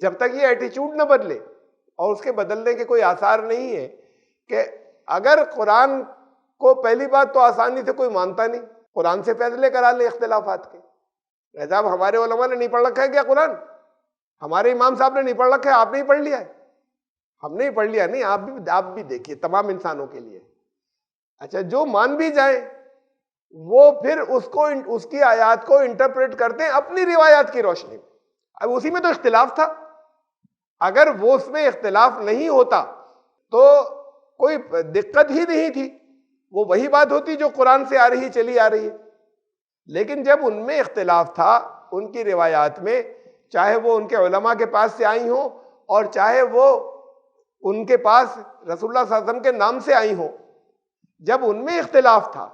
جب تک یہ ایٹیچیوڈ نہ بدلے، اور اس کے بدلنے کے کوئی آثار نہیں ہے۔ کہ اگر قرآن کو پہلی بات تو آسانی سے کوئی مانتا نہیں، قرآن سے فیصلے کرا لے اختلافات کے۔ صاحب ہمارے علماء نے نہیں پڑھ رکھا ہے کیا قرآن؟ ہمارے امام صاحب نے نہیں پڑھ رکھا ہے، آپ نے ہی پڑھ لیا ہے؟ ہم نے ہی پڑھ لیا نہیں، آپ بھی دیکھیے، تمام انسانوں کے لیے۔ اچھا، جو مان بھی جائیں وہ پھر اس کی آیات کو انٹرپریٹ کرتے ہیں اپنی روایات کی روشنی میں۔ اب اسی میں تو اختلاف تھا، اگر وہ اس میں اختلاف نہیں ہوتا تو کوئی دقت ہی نہیں تھی، وہ وہی بات ہوتی جو قرآن سے آ رہی چلی آ رہی ہے۔ لیکن جب ان میں اختلاف تھا، ان کی روایات میں، چاہے وہ ان کے علماء کے پاس سے آئی ہوں اور چاہے وہ ان کے پاس رسول اللہ صلی اللہ علیہ وسلم کے نام سے آئی ہوں، جب ان میں اختلاف تھا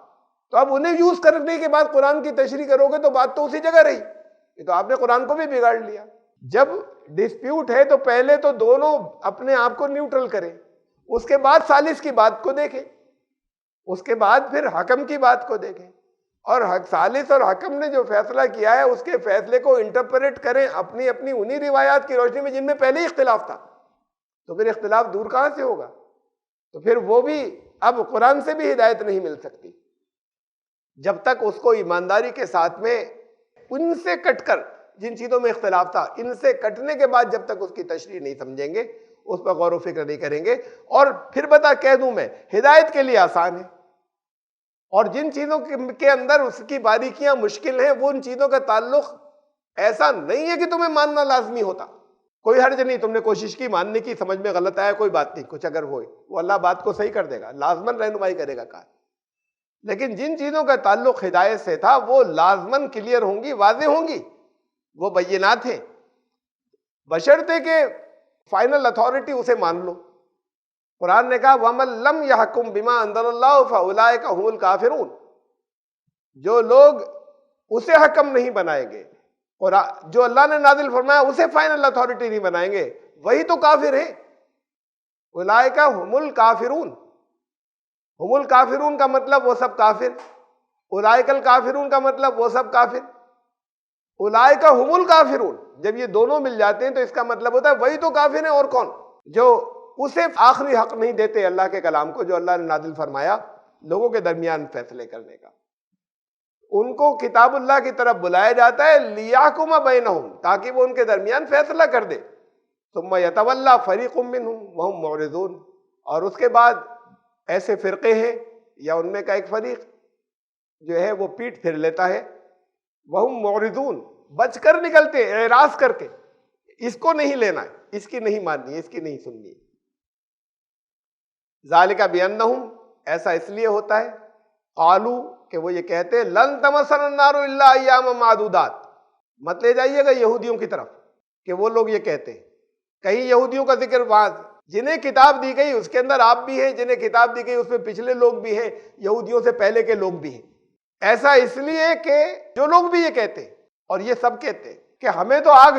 تو اب انہیں یوز کرنے کے بعد قرآن کی تشریح کرو گے تو بات تو اسی جگہ رہی، یہ تو آپ نے قرآن کو بھی بگاڑ لیا۔ جب ڈسپیوٹ ہے تو پہلے تو دونوں اپنے آپ کو نیوٹرل کریں، اس کے بعد ثالث کی بات کو دیکھیں، اس کے بعد پھر حکم کی بات کو دیکھیں، اور ثالث اور حکم نے جو فیصلہ کیا ہے اس کے فیصلے کو انٹرپریٹ کریں اپنی اپنی انہی روایات کی روشنی میں جن میں پہلے ہی اختلاف تھا۔ تو پھر اختلاف دور کہاں سے ہوگا؟ تو پھر وہ بھی اب قرآن سے بھی ہدایت نہیں مل سکتی جب تک اس کو ایمانداری کے ساتھ میں ان سے کٹ کر، جن چیزوں میں اختلاف تھا ان سے کٹنے کے بعد جب تک اس کی تشریح نہیں سمجھیں گے، اس پر غور و فکر نہیں کریں گے۔ اور پھر کہہ دوں میں، ہدایت کے لیے آسان ہے، اور جن چیزوں کے اندر اس کی باریکیاں مشکل ہیں، وہ ان چیزوں کا تعلق ایسا نہیں ہے کہ تمہیں ماننا لازمی ہوتا۔ کوئی حرج نہیں، تم نے کوشش کی ماننے کی، سمجھ میں غلط آیا کوئی بات نہیں، کچھ اگر ہوئے وہ اللہ بات کو صحیح کر دے گا، لازماً رہنمائی کرے گا کہا۔ لیکن جن چیزوں کا تعلق ہدایت سے تھا وہ لازماً کلیئر ہوں گی، واضح ہوں گی، وہ بینات ہیں، بشرطے کہ فائنل اتھارٹی اسے مان لو۔ قرآن نے کہا وَمَن لَّمْ يَحْكُم بِمَا أَنزَلَ اللَّهُ فَأُولَٰئِكَ هُمُ الْكَافِرُونَ، جو لوگ اسے حکم نہیں بنائیں گے، جو اللہ نے نازل فرمایا اسے فائنل اتھارٹی نہیں بنائیں گے، وہی تو کافر ہیں۔ اولئک هم الکافرون، هم الکافرون کا مطلب وہ سب کافر، اولئک الکافرون کا مطلب وہ سب کافر، اولئک هم الکافرون جب یہ دونوں مل جاتے ہیں تو اس کا مطلب ہوتا ہے وہی تو کافر ہیں، اور کون؟ جو اسے آخری حق نہیں دیتے اللہ کے کلام کو جو اللہ نے نازل فرمایا لوگوں کے درمیان فیصلے کرنے کا۔ ان کو کتاب اللہ کی طرف بلایا جاتا ہے لیحکم بینہم، تاکہ وہ ان کے درمیان فیصلہ کر دے. ثم یتولی فریق منہم وہم معرضون، اور اس کے بعد ایسے فرقے ہیں یا ان میں کا ایک فریق جو ہے وہ پیٹ پھیر لیتا ہے، وہم معرضون، بچ کر نکلتے، اعراض کر کے، اس کو نہیں لینا ہے، اس کی نہیں ماننی ہے، اس کی نہیں سننی ہے. ذالک بانہم، ایسا اس لیے ہوتا ہے، قالو، کہ وہ یہ کہتے ہیں لن تمسنا النار الا ایاما معدودات. مت لے جائیے گا یہودیوں کی طرف کہ وہ لوگ یہ کہتے ہیں. کہیں یہودیوں کا ذکر بعض جنہیں کتاب دی گئی اس کے اندر آپ بھی ہیں، جنہیں کتاب دی گئی اس میں پچھلے لوگ بھی ہیں، یہودیوں سے پہلے کے لوگ بھی ہیں. ایسا اس لیے کہ جو لوگ بھی یہ کہتے ہیں اور یہ سب کہتے ہیں کہ ہمیں تو آگ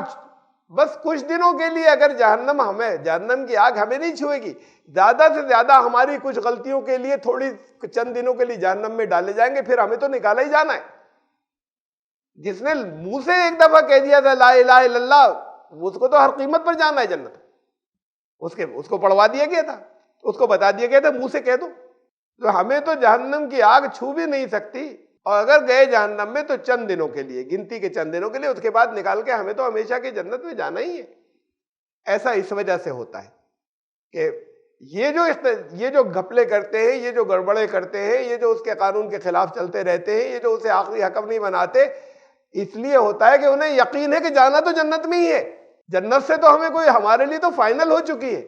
بس کچھ دنوں کے لیے، اگر جہنم کی آگ ہمیں نہیں چھوئے گی، زیادہ سے زیادہ ہماری کچھ غلطیوں کے لیے تھوڑی چند دنوں کے لیے جہنم میں ڈالے جائیں گے، پھر ہمیں تو نکالا ہی جانا ہے. جس نے منہ سے ایک دفعہ کہہ دیا تھا لا الہ الا اللہ، اس کو تو ہر قیمت پر جانا ہے جنت. اس کو پڑھوا دیا گیا تھا، اس کو بتا دیا گیا تھا منہ سے کہہ دو. تو ہمیں تو جہنم کی آگ چھو بھی نہیں سکتی، اور اگر گئے جہنم میں تو چند دنوں کے لیے، گنتی کے چند دنوں کے لیے، اس کے بعد نکال کے ہمیں تو ہمیشہ کی جنت میں جانا ہی ہے. ایسا اس وجہ سے ہوتا ہے کہ یہ جو گھپلے کرتے ہیں، یہ جو گڑبڑے کرتے ہیں، یہ جو اس کے قانون کے خلاف چلتے رہتے ہیں، یہ جو اسے آخری حکم نہیں بناتے، اس لیے ہوتا ہے کہ انہیں یقین ہے کہ جانا تو جنت میں ہی ہے. جنت سے تو ہمیں کوئی، ہمارے لیے تو فائنل ہو چکی ہے.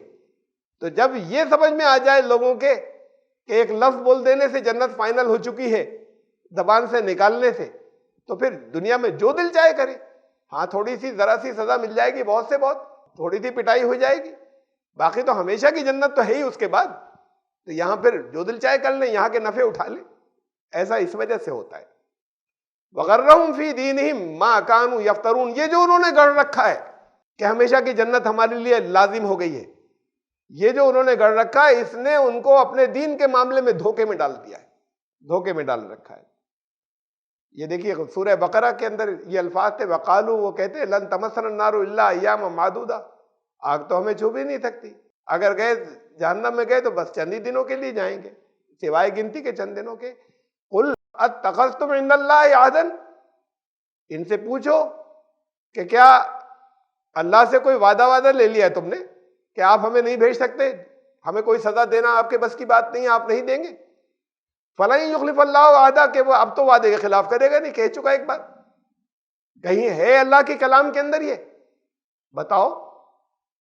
تو جب یہ سمجھ میں آ جائے لوگوں کے کہ ایک لفظ بول دینے سے جنت فائنل ہو چکی ہے، زبان سے نکالنے سے، تو پھر دنیا میں جو دل چاہے کرے. ہاں تھوڑی سی ذرا سی سزا مل جائے گی، بہت سے بہت تھوڑی سی پٹائی ہو جائے گی، باقی تو ہمیشہ کی جنت تو ہے ہی اس کے بعد. تو یہاں پھر جو دل چاہے کر لیں، یہاں کے نفع اٹھا لیں. ایسا اس وجہ سے ہوتا ہے. وغرہم فی دینہم ما کانوا یفترون، یہ جو انہوں نے گڑھ رکھا ہے کہ ہمیشہ کی جنت ہمارے لیے لازم ہو گئی ہے، یہ جو انہوں نے گڑھ رکھا ہے، اس نے ان کو اپنے دین کے معاملے میں دھوکے میں ڈال دیا ہے، دھوکے میں ڈال رکھا ہے. یہ دیکھیے سورہ بقرہ کے اندر یہ الفاظ تھے، وقالو، وہ کہتے لن تمسنا النار الا ایاما معدودہ، آگ تو ہمیں چھو بھی نہیں سکتی، اگر گئے جہنم میں گئے تو بس چند ہی دنوں کے لیے جائیں گے، سوائے گنتی کے چند دنوں کے. قل اتخذتم عند اللہ عہدا، ان سے پوچھو کہ کیا اللہ سے کوئی وعدہ لے لیا ہے تم نے کہ آپ ہمیں نہیں بھیج سکتے، ہمیں کوئی سزا دینا آپ کے بس کی بات نہیں، آپ نہیں دیں گے. فَلَن يُخْلِفَ اللَّهُ وَعْدَهُ، کہ وہ اب تو وعدے کے خلاف کرے گا نہیں، کہہ چکا ایک بار. کہیں ہے اللہ کے کلام کے اندر یہ بتاؤ.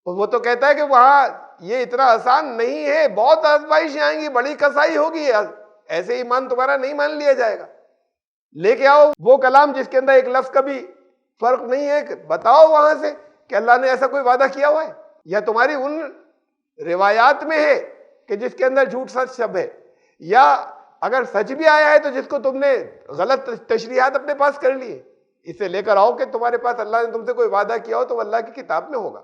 وہ تو کہتا ہے کہ وہاں یہ اتنا آسان نہیں ہے، بہت آزمائشیں آئیں گی، بڑی کسائی ہوگی، ایسے ایمان تمہارا نہیں مان لیا جائے گا. لے کے آؤ وہ کلام جس کے اندر ایک لفظ کا بھی فرق نہیں ہے، بتاؤ وہاں سے کہ اللہ نے ایسا کوئی وعدہ کیا ہوا ہے، یا تمہاری ان روایات میں ہے کہ جس کے اندر جھوٹ سچ سب ہے، یا اگر سچ بھی آیا ہے تو جس کو تم نے غلط تشریحات اپنے پاس کر لی ہے. اسے لے کر آؤ کہ تمہارے پاس اللہ نے تم سے کوئی وعدہ کیا ہو تو وہ اللہ کی کتاب میں ہوگا.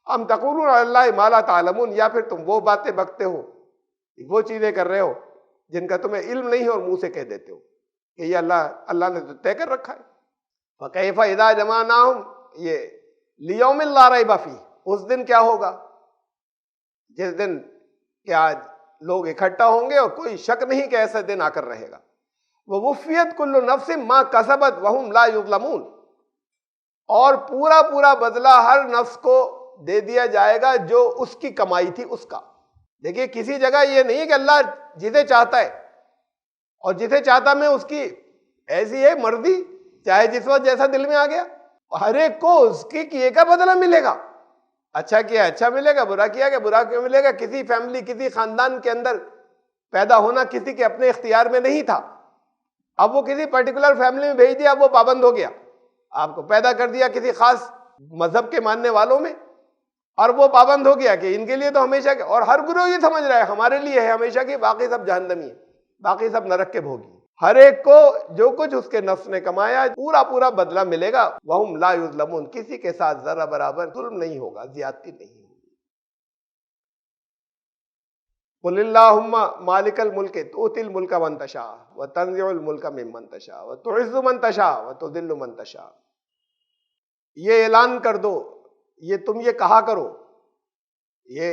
ام تقولون علی اللہ ما لا تعلمون، یا پھر تم وہ باتیں بکتے ہو، وہ چیزیں کر رہے ہو جن کا تمہیں علم نہیں ہے اور منہ سے کہہ دیتے ہو کہ یہ اللہ نے تو طے کر رکھا ہے. فکیف اذا جمعناہم، یہ لیوم لا ریب فیہ، اس دن کیا ہوگا جس دن کہ آج لوگ اکٹھا ہوں گے اور کوئی شک نہیں کہ ایسا دن آ کر رہے گا. ووفیت کل نفس ما کسبت وہم لا یظلمون، اور پورا بدلہ ہر نفس کو دے دیا جائے گا جو اس کی کمائی تھی اس کا. دیکھیے کسی جگہ یہ نہیں کہ اللہ جسے چاہتا ہے اور جسے چاہتا میں اس کی ایسی ہے مرضی، چاہے جس وقت جیسا دل میں آ گیا، ہر ایک کو اس کے کیے کا بدلہ ملے گا. اچھا کیا اچھا ملے گا، برا کیا کہ برا کیوں ملے گا. کسی فیملی، کسی خاندان کے اندر پیدا ہونا کسی کے اپنے اختیار میں نہیں تھا، اب وہ کسی پرٹیکولر فیملی میں بھیج دیا، اب وہ پابند ہو گیا. آپ کو پیدا کر دیا کسی خاص مذہب کے ماننے والوں میں، اور وہ پابند ہو گیا کہ ان کے لیے تو ہمیشہ کے، اور ہر گروہ یہ سمجھ رہا ہے ہمارے لیے ہے ہمیشہ کی، باقی سب جہنمی ہیں، باقی سب نرک کے بھوگی. ہر ایک کو جو کچھ اس کے نفس نے کمایا پورا بدلہ ملے گا. وہم لا یظلمون، کسی کے ساتھ ذرہ برابر ظلم نہیں ہوگا، زیادتی نہیں ہوگی. قل اللہم مالک الملک تؤتی الملک من تشاء وتنزع الملک ممن تشاء وتعز من تشاء وتذل من تشاء. یہ اعلان کر دو، یہ تم یہ کہا کرو، یہ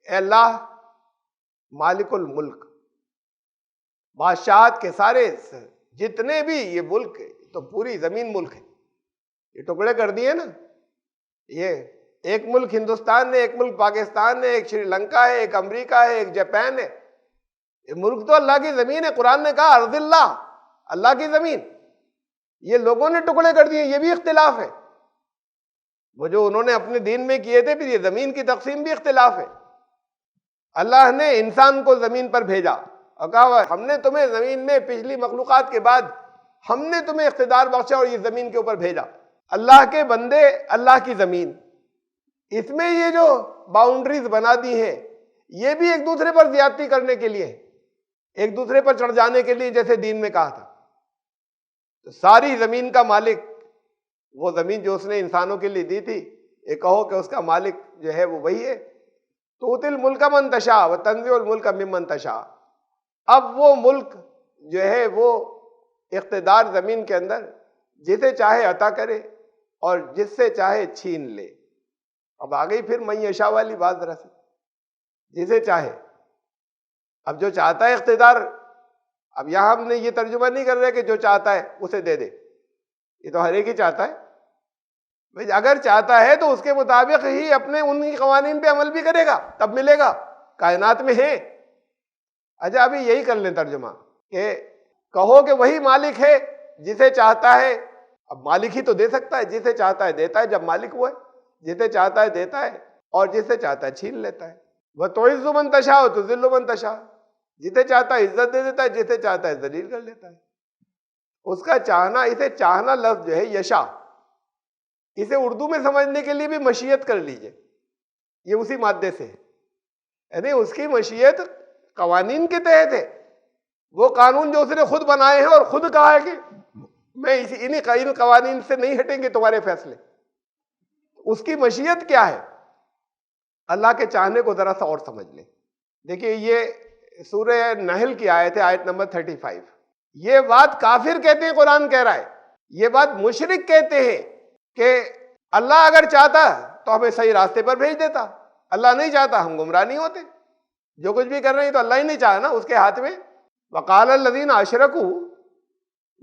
اے اللہ مالک الملک، بادشاہت کے سارے جتنے بھی یہ ملک تو پوری زمین ملک ہے، یہ ٹکڑے کر دیے نا، یہ ایک ملک ہندوستان ہے، ایک ملک پاکستان ہے، ایک شری لنکا ہے، ایک امریکہ ہے، ایک جاپان ہے، یہ ملک تو اللہ کی زمین ہے۔ قرآن نے کہا ارض اللہ، اللہ کی زمین، یہ لوگوں نے ٹکڑے کر دیے، یہ بھی اختلاف ہے۔ وہ جو انہوں نے اپنے دین میں کیے تھے، پھر یہ زمین کی تقسیم بھی اختلاف ہے۔ اللہ نے انسان کو زمین پر بھیجا اور کہا ہم نے تمہیں زمین میں پچھلی مخلوقات کے بعد ہم نے تمہیں اقتدار بخشا اور یہ زمین کے اوپر بھیجا۔ اللہ کے بندے، اللہ کی زمین، اس میں یہ جو باؤنڈریز بنا دی ہیں یہ بھی ایک دوسرے پر زیادتی کرنے کے لیے، ایک دوسرے پر چڑھ جانے کے لیے، جیسے دین میں کہا تھا۔ تو ساری زمین کا مالک، وہ زمین جو اس نے انسانوں کے لیے دی تھی، یہ کہو کہ اس کا مالک جو ہے وہ وہی ہے۔ تؤتی الملک من تشاء وتنزع الملک ممن تشاء۔ اب وہ ملک جو ہے وہ اقتدار زمین کے اندر جسے چاہے عطا کرے اور جس سے چاہے چھین لے۔ اب آ گئی پھر من یشاء والی بات ذرا سی، جسے چاہے، اب جو چاہتا ہے اقتدار، اب یہاں ہم نے یہ ترجمہ نہیں کر رہے کہ جو چاہتا ہے اسے دے دے، یہ تو ہر ایک ہی چاہتا ہے۔ بھئی اگر چاہتا ہے تو اس کے مطابق ہی اپنے انہی قوانین پہ عمل بھی کرے گا، تب ملے گا، کائنات میں ہے۔ اچھا ابھی یہی کر لیں ترجمہ کہ کہو کہ وہی مالک ہے جسے چاہتا ہے، اب مالک ہی تو دے سکتا ہے، جسے چاہتا ہے دیتا ہے، جب مالک وہ ہے، جسے چاہتا ہے دیتا ہے اور جسے چاہتا ہے چھین لیتا ہے۔ وَتُعِزُّ مَن تَشَاءُ وَتُذِلُّ مَن تَشَاءُ، جسے چاہتا ہے عزت دے دیتا ہے، جسے چاہتا ہے ذلیل کر لیتا ہے۔ اس کا چاہنا، اسے چاہنا لفظ جو ہے یشا، اسے اردو میں سمجھنے کے لیے بھی مشیت کر لیجئے، یہ اسی مادے سے ہے، یعنی اس کی مشیت قوانین کے تحت ہے، وہ قانون جو اس نے خود بنائے ہیں اور خود کہا ہے کہ میں ان قوانین سے نہیں ہٹیں گے تمہارے فیصلے۔ اس کی مشیت کیا ہے؟ اللہ کے چاہنے کو ذرا سا اور سمجھ لیں۔ دیکھیے یہ سورہ نحل کی آیت ہے، آیت نمبر 35۔ یہ بات کافر کہتے ہیں، قرآن کہہ رہا ہے، یہ بات مشرک کہتے ہیں کہ اللہ اگر چاہتا تو ہمیں صحیح راستے پر بھیج دیتا، اللہ نہیں چاہتا ہم گمراہ نہیں ہوتے۔ جو کچھ بھی کر رہے ہیں تو اللہ ہی نہیں چاہا نا، اس کے ہاتھ میں۔ وقال الذین اشرکوا،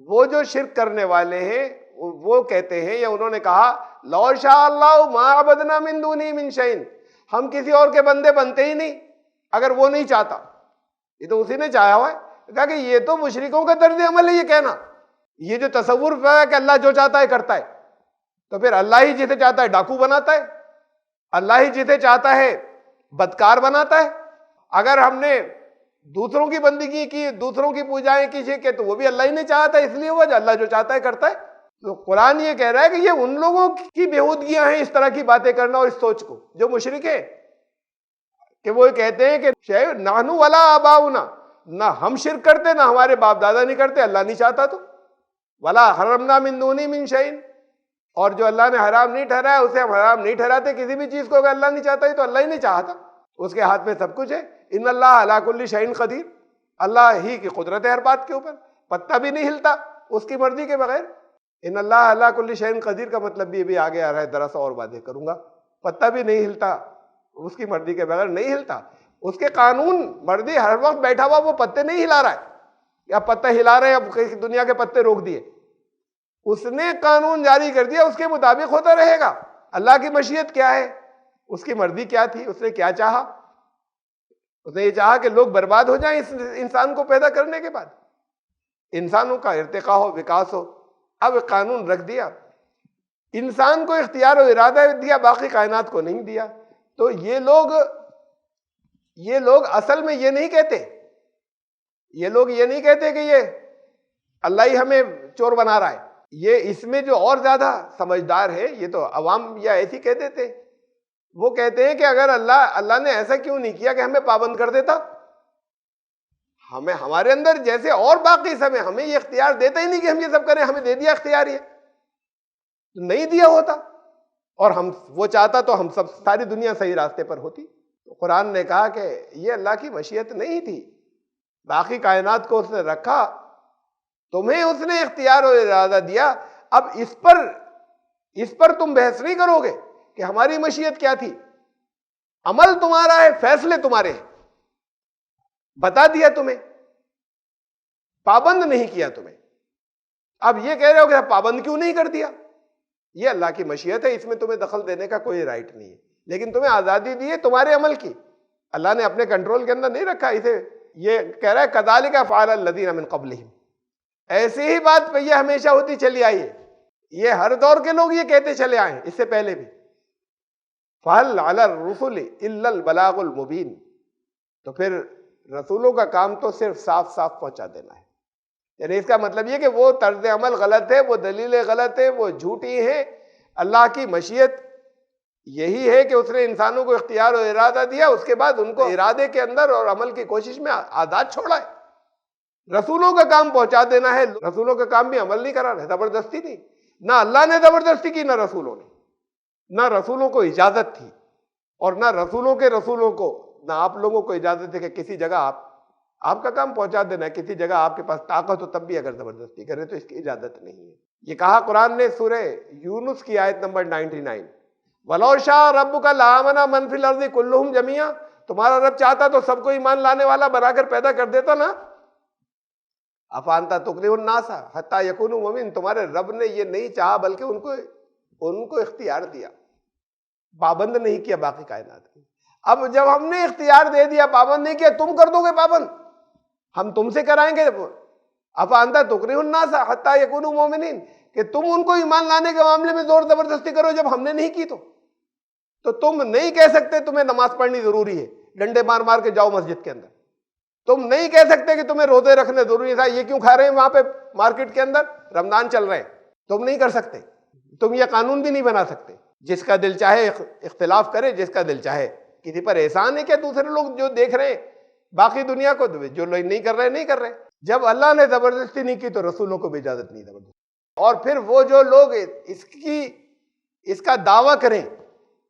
وہ جو شرک کرنے والے ہیں وہ کہتے ہیں، یا انہوں نے کہا لو شاء اللہ ما عبدنا من دونہ من شیء، ہم کسی اور کے بندے بنتے ہی نہیں اگر وہ نہیں چاہتا۔ یہ تو اسی نے چاہا ہوا ہے۔ کہا کہ یہ تو مشرکوں کا طرز عمل ہے، یہ کہنا، یہ جو تصور ہے کہ اللہ جو چاہتا ہے کرتا ہے، تو پھر اللہ ہی جسے چاہتا ہے ڈاکو بناتا ہے، اللہ ہی جسے چاہتا ہے بدکار بناتا ہے۔ اگر ہم نے دوسروں کی بندگی کی، دوسروں کی پوجائیں کی، تو وہ بھی اللہ ہی نے چاہا تھا، اس لیے وہ اللہ جو چاہتا ہے کرتا ہے۔ تو قرآن یہ کہہ رہا ہے کہ یہ ان لوگوں کی بےہودگیاں ہیں، اس طرح کی باتیں کرنا اور اس سوچ کو، جو مشرک ہیں، کہ وہ کہتے ہیں کہ نحن ولا آباؤنا، نہ ہم شرک کرتے نہ ہمارے باپ دادا نہیں کرتے، اللہ نہیں چاہتا تو، ولا حرمنا من دونہ من شیء، اور جو اللہ نے حرام نہیں ٹھہرایا اسے ہم حرام نہیں ٹھہراتے کسی بھی چیز کو، اگر اللہ نہیں چاہتا تو اللہ ہی نہیں چاہا تھا، اس کے ہاتھ میں سب کچھ ہے۔ ان اللہ علی کل شیء قدیر، اللہ ہی کی قدرت ہے ہر بات کے اوپر، پتا بھی نہیں ہلتا اس کی مرضی کے بغیر۔ ان اللہ علی کل شیء قدیر کا مطلب بھی آگے آ رہا ہے، ذرا سا اور باتیں کروں گا۔ پتا بھی نہیں ہلتا اس کی مرضی کے بغیر، نہیں ہلتا اس کے قانون، مرضی ہر وقت بیٹھا ہوا وہ پتے نہیں ہلا رہا ہے، یا پتے ہلا رہے ہیں، اب دنیا کے پتے روک دیے، اس نے قانون جاری کر دیا، اس کے مطابق ہوتا رہے گا۔ اللہ کی مشیت کیا ہے، اس کی مرضی کیا تھی، اس نے کیا چاہا؟ اس نے یہ چاہا کہ لوگ برباد ہو جائیں اس انسان کو پیدا کرنے کے بعد، انسانوں کا ارتقاء ہو، وکاس ہو۔ اب قانون رکھ دیا، انسان کو اختیار و ارادہ دیا، باقی کائنات کو نہیں دیا۔ تو یہ لوگ اصل میں یہ نہیں کہتے، یہ لوگ یہ نہیں کہتے کہ یہ اللہ ہی ہمیں چور بنا رہا ہے، یہ اس میں جو اور زیادہ سمجھدار ہے، یہ تو عوام یا ایسی کہہ دیتے، وہ کہتے ہیں کہ اگر اللہ نے ایسا کیوں نہیں کیا کہ ہمیں پابند کر دیتا، ہمارے اندر جیسے اور باقی سب ہیں، ہمیں یہ اختیار دیتا ہی نہیں کہ ہم یہ سب کریں، ہمیں دے دیا اختیار، یہ نہیں دیا ہوتا اور وہ چاہتا تو ہم سب ساری دنیا صحیح راستے پر ہوتی۔ تو قرآن نے کہا کہ یہ اللہ کی مشیت نہیں تھی، باقی کائنات کو اس نے رکھا، تمہیں اس نے اختیار اور ارادہ دیا، اب اس پر تم بحث نہیں کرو گے کہ ہماری مشیت کیا تھی، عمل تمہارا ہے، فیصلے تمہارے ہیں، بتا دیا تمہیں، پابند نہیں کیا تمہیں۔ اب یہ کہہ رہے ہو کہ پابند کیوں نہیں کر دیا؟ یہ اللہ کی مشیت ہے، اس میں تمہیں دخل دینے کا کوئی رائٹ نہیں ہے، لیکن تمہیں آزادی دی ہے تمہارے عمل کی، اللہ نے اپنے کنٹرول کے اندر نہیں رکھا اسے۔ یہ کہہ رہا ہے کذالک فعل الذین من قبلہم، ایسی ہی بات پہ یہ ہمیشہ ہوتی چلی آئی ہے، یہ ہر دور کے لوگ یہ کہتے چلے آئے ہیں، اس سے پہلے بھی۔ فَهَلْ عَلَى الرُّسُلِ إِلَّا الْبَلَاغُ الْمُبِينُ، تو پھر رسولوں کا کام تو صرف صاف صاف پہنچا دینا ہے، یعنی اس کا مطلب یہ کہ وہ طرز عمل غلط ہے، وہ دلیلیں غلط ہیں، وہ جھوٹی ہیں۔ اللہ کی مشیت یہی ہے کہ اس نے انسانوں کو اختیار و ارادہ دیا، اس کے بعد ان کو ارادے کے اندر اور عمل کی کوشش میں آزاد چھوڑا ہے۔ رسولوں کا کام پہنچا دینا ہے، رسولوں کا کام بھی عمل نہیں کرانا ہے، زبردستی نہیں، نہ اللہ نے زبردستی کی نہ رسولوں نے، نہ رسولوں کو اجازت تھی، اور نہ رسولوں کو نہ آپ لوگوں کو اجازت ہے کہ کسی جگہ آپ کا کام پہنچا دینا ہے، کسی جگہ آپ کے پاس طاقت ہو تب بھی اگر زبردستی کرے تو اس کی اجازت نہیں ہے۔ یہ کہا قرآن نے سورہ یونس کی آیت نمبر 99، وَلَوْ شَاءَ رَبُّكَ لَآمَنَ مَنْ فِي الْأَرْضِ كُلُّهُمْ جَمِيعًا، تمہارا رب چاہتا تو سب کو ایمان لانے والا بنا کر پیدا کر دیتا نا۔ أَفَأَنْتَ تُكْرِهُ النَّاسَ حَتَّى يَكُونُوا مُؤْمِنِينَ، تمہارے رب نے یہ نہیں چاہا بلکہ ان کو اختیار دیا، پابند نہیں کیا باقی کائنات کی۔ اب جب ہم نے اختیار دے دیا، پابند نہیں کیا، تم کر دو گے پابند، ہم تم سے کرائیں گے۔ أَفَأَنْتَ تُكْرِهُ النَّاسَ حَتَّى يَكُونُوا مُؤْمِنِينَ، کہ تم ان کو ایمان لانے کے معاملے میں زور زبردستی کرو جب ہم نے نہیں کی تو تم نہیں کہہ سکتے تمہیں نماز پڑھنی ضروری ہے، ڈنڈے مار مار کے جاؤ مسجد کے اندر۔ تم نہیں کہہ سکتے کہ تمہیں روزے رکھنے ضروری ہے، یہ کیوں کھا رہے ہیں وہاں پہ مارکیٹ کے اندر، رمضان چل رہے ہیں، تم نہیں کر سکتے، تم یہ قانون بھی نہیں بنا سکتے۔ جس کا دل چاہے اختلاف کرے، جس کا دل چاہے، کسی پر احسان ہے کیا دوسرے لوگ جو دیکھ رہے ہیں باقی دنیا کو، جو لوگ نہیں کر رہے نہیں کر رہے۔ جب اللہ نے زبردستی نہیں کی تو رسولوں کو بھی اجازت نہیں زبردستی۔ اور پھر وہ جو لوگ اس کا دعویٰ کریں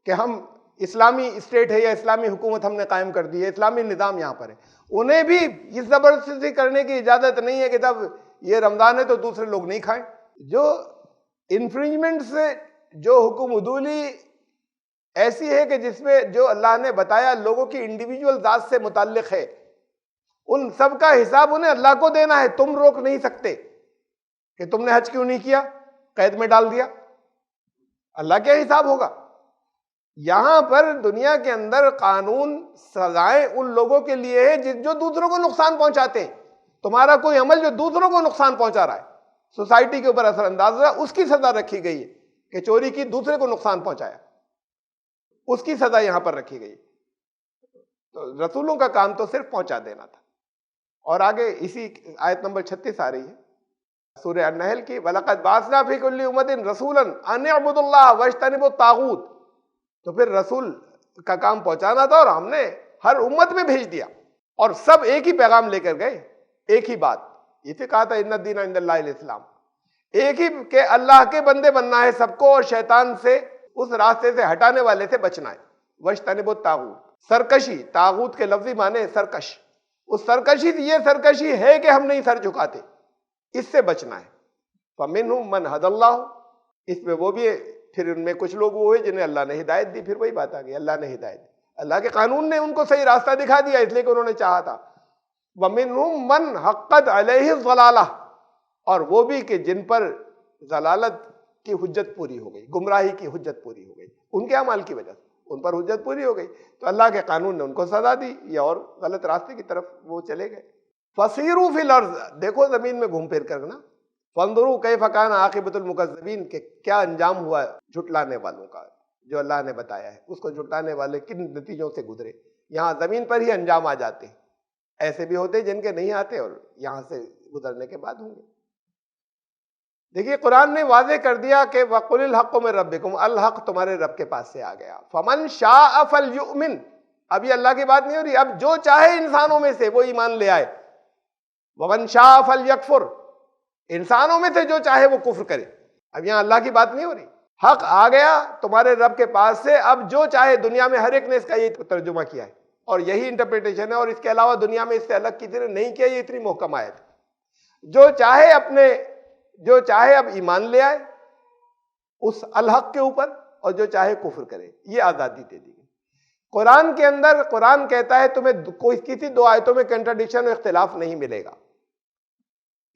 کہ ہم اسلامی اسٹیٹ ہے یا اسلامی حکومت ہم نے قائم کر دی ہے، اسلامی نظام یہاں پر ہے، انہیں بھی اس زبردستی کرنے کی اجازت نہیں ہے کہ جب یہ رمضان ہے تو دوسرے لوگ نہیں کھائیں۔ جو انفرنجمنٹ سے جو حکم عدولی ایسی ہے کہ جس میں جو اللہ نے بتایا لوگوں کی انڈیویجول ذات سے متعلق ہے، ان سب کا حساب انہیں اللہ کو دینا ہے۔ تم روک نہیں سکتے کہ تم نے حج کیوں نہیں کیا، قید میں ڈال دیا، اللہ کیا حساب ہوگا؟ یہاں پر دنیا کے اندر قانون سزائیں ان لوگوں کے لیے ہے جو دوسروں کو نقصان پہنچاتے ہیں۔ تمہارا کوئی عمل جو دوسروں کو نقصان پہنچا رہا ہے، سوسائٹی کے اوپر اثر انداز رہا ہے، اس کی سزا رکھی گئی ہے کہ چوری کی، دوسرے کو نقصان پہنچایا، اس کی سزا یہاں پر رکھی گئی۔ تو رسولوں کا کام تو صرف پہنچا دینا تھا۔ اور آگے اسی آیت نمبر 36 آ رہی ہے سورہ النحل کی، وَلَقَدْ بَعَثْنَا فِي كُلِّ أُمَّةٍ رَسُولًا أَنِ اعْبُدُوا اللَّهَ وَاجْتَنِبُوا الطَّاغُوتَ، تو پھر رسول کا کام پہنچانا تھا، اور ہم نے ہر امت میں بھیج دیا، اور سب ایک ہی پیغام لے کر گئے، ایک ہی بات۔ یہ سے کہا تھا اِنَّ الدِّينَ عِندَ اللَّهِ الْإِسْلَامُ، ایک ہی کہ اللہ کے بندے بننا ہے سب کو، اور شیطان سے، اس راستے سے ہٹانے والے سے بچنا ہے۔ وَاجْتَنِبُوا الطَّاغُوتَ، سرکشی، طاغوت کے لفظی معنی سرکش، اس سرکشی سے، یہ سرکشی ہے کہ ہم نہیں سر جھکاتے، اس سے بچنا ہے۔ فَمِنْهُمْ مَنْ هَدَى اللَّهُ، اس میں وہ بھی ہے، پھر ان میں کچھ لوگ وہ ہوئے جنہیں اللہ نے ہدایت دی، پھر وہی بات آ گئی، اللہ نے ہدایت دی، اللہ کے قانون نے ان کو صحیح راستہ دکھا دیا، اس لیے کہ انہوں نے چاہا تھا۔ وَمِنْهُمْ مَنْ حَقَّتْ عَلَيْهِ الضَّلَالَةُ، اور وہ بھی کہ جن پر ضلالت کی حجت پوری ہو گئی، گمراہی کی حجت پوری ہو گئی، ان کے اعمال کی وجہ سے ان پر حجت پوری ہو گئی، تو اللہ کے قانون نے ان کو سزا دی، یا اور غلط راستے کی طرف وہ چلے گئے۔ فَسِيرُوا فِي الْأَرْضِ، دیکھو زمین میں گھوم پھر کرنا، فَانظُرُوا كَيْفَ كَانَ عَاقِبَةُ الْمُكَذِّبِينَ، کہ کیا انجام ہوا جھٹلانے والوں کا، جو اللہ نے بتایا ہے اس کو جھٹلانے والے کن نتیجوں سے گزرے۔ یہاں زمین پر ہی انجام آ جاتے ہیں، ایسے بھی ہوتے جن کے نہیں آتے اور یہاں سے گزرنے کے بعد ہوں گے۔ دیکھیے قرآن نے واضح کر دیا کہ وَقُلِ الْحَقُّ مِن رَبِّكُمْ، الحق تمہارے رب کے پاس سے آ گیا۔ فَمَن شَاءَ فَلْيُؤْمِنْ، اب یہ اللہ کی بات نہیں ہو رہی، اب جو چاہے انسانوں میں سے وہ ایمان لے آئے۔ وَمَن شَاءَ فَلْيَكْفُرْ، انسانوں میں سے جو چاہے وہ کفر کرے۔ اب یہاں اللہ کی بات نہیں ہو رہی، حق آ گیا تمہارے رب کے پاس سے، اب جو چاہے، دنیا میں ہر ایک نے اس کا یہ ترجمہ کیا ہے اور یہی انٹرپریٹیشن ہے، اور اس کے علاوہ دنیا میں اس سے الگ کسی نے نہیں کیا، یہ اتنی محکم آیت ہے۔ جو چاہے اب ایمان لے آئے اس الحق کے اوپر، اور جو چاہے کفر کرے، یہ آزادی دے دی گئی قرآن کے اندر۔ قرآن کہتا ہے تمہیں کوئی کسی دو آیتوں میں کنٹراڈکشن و اختلاف نہیں ملے گا۔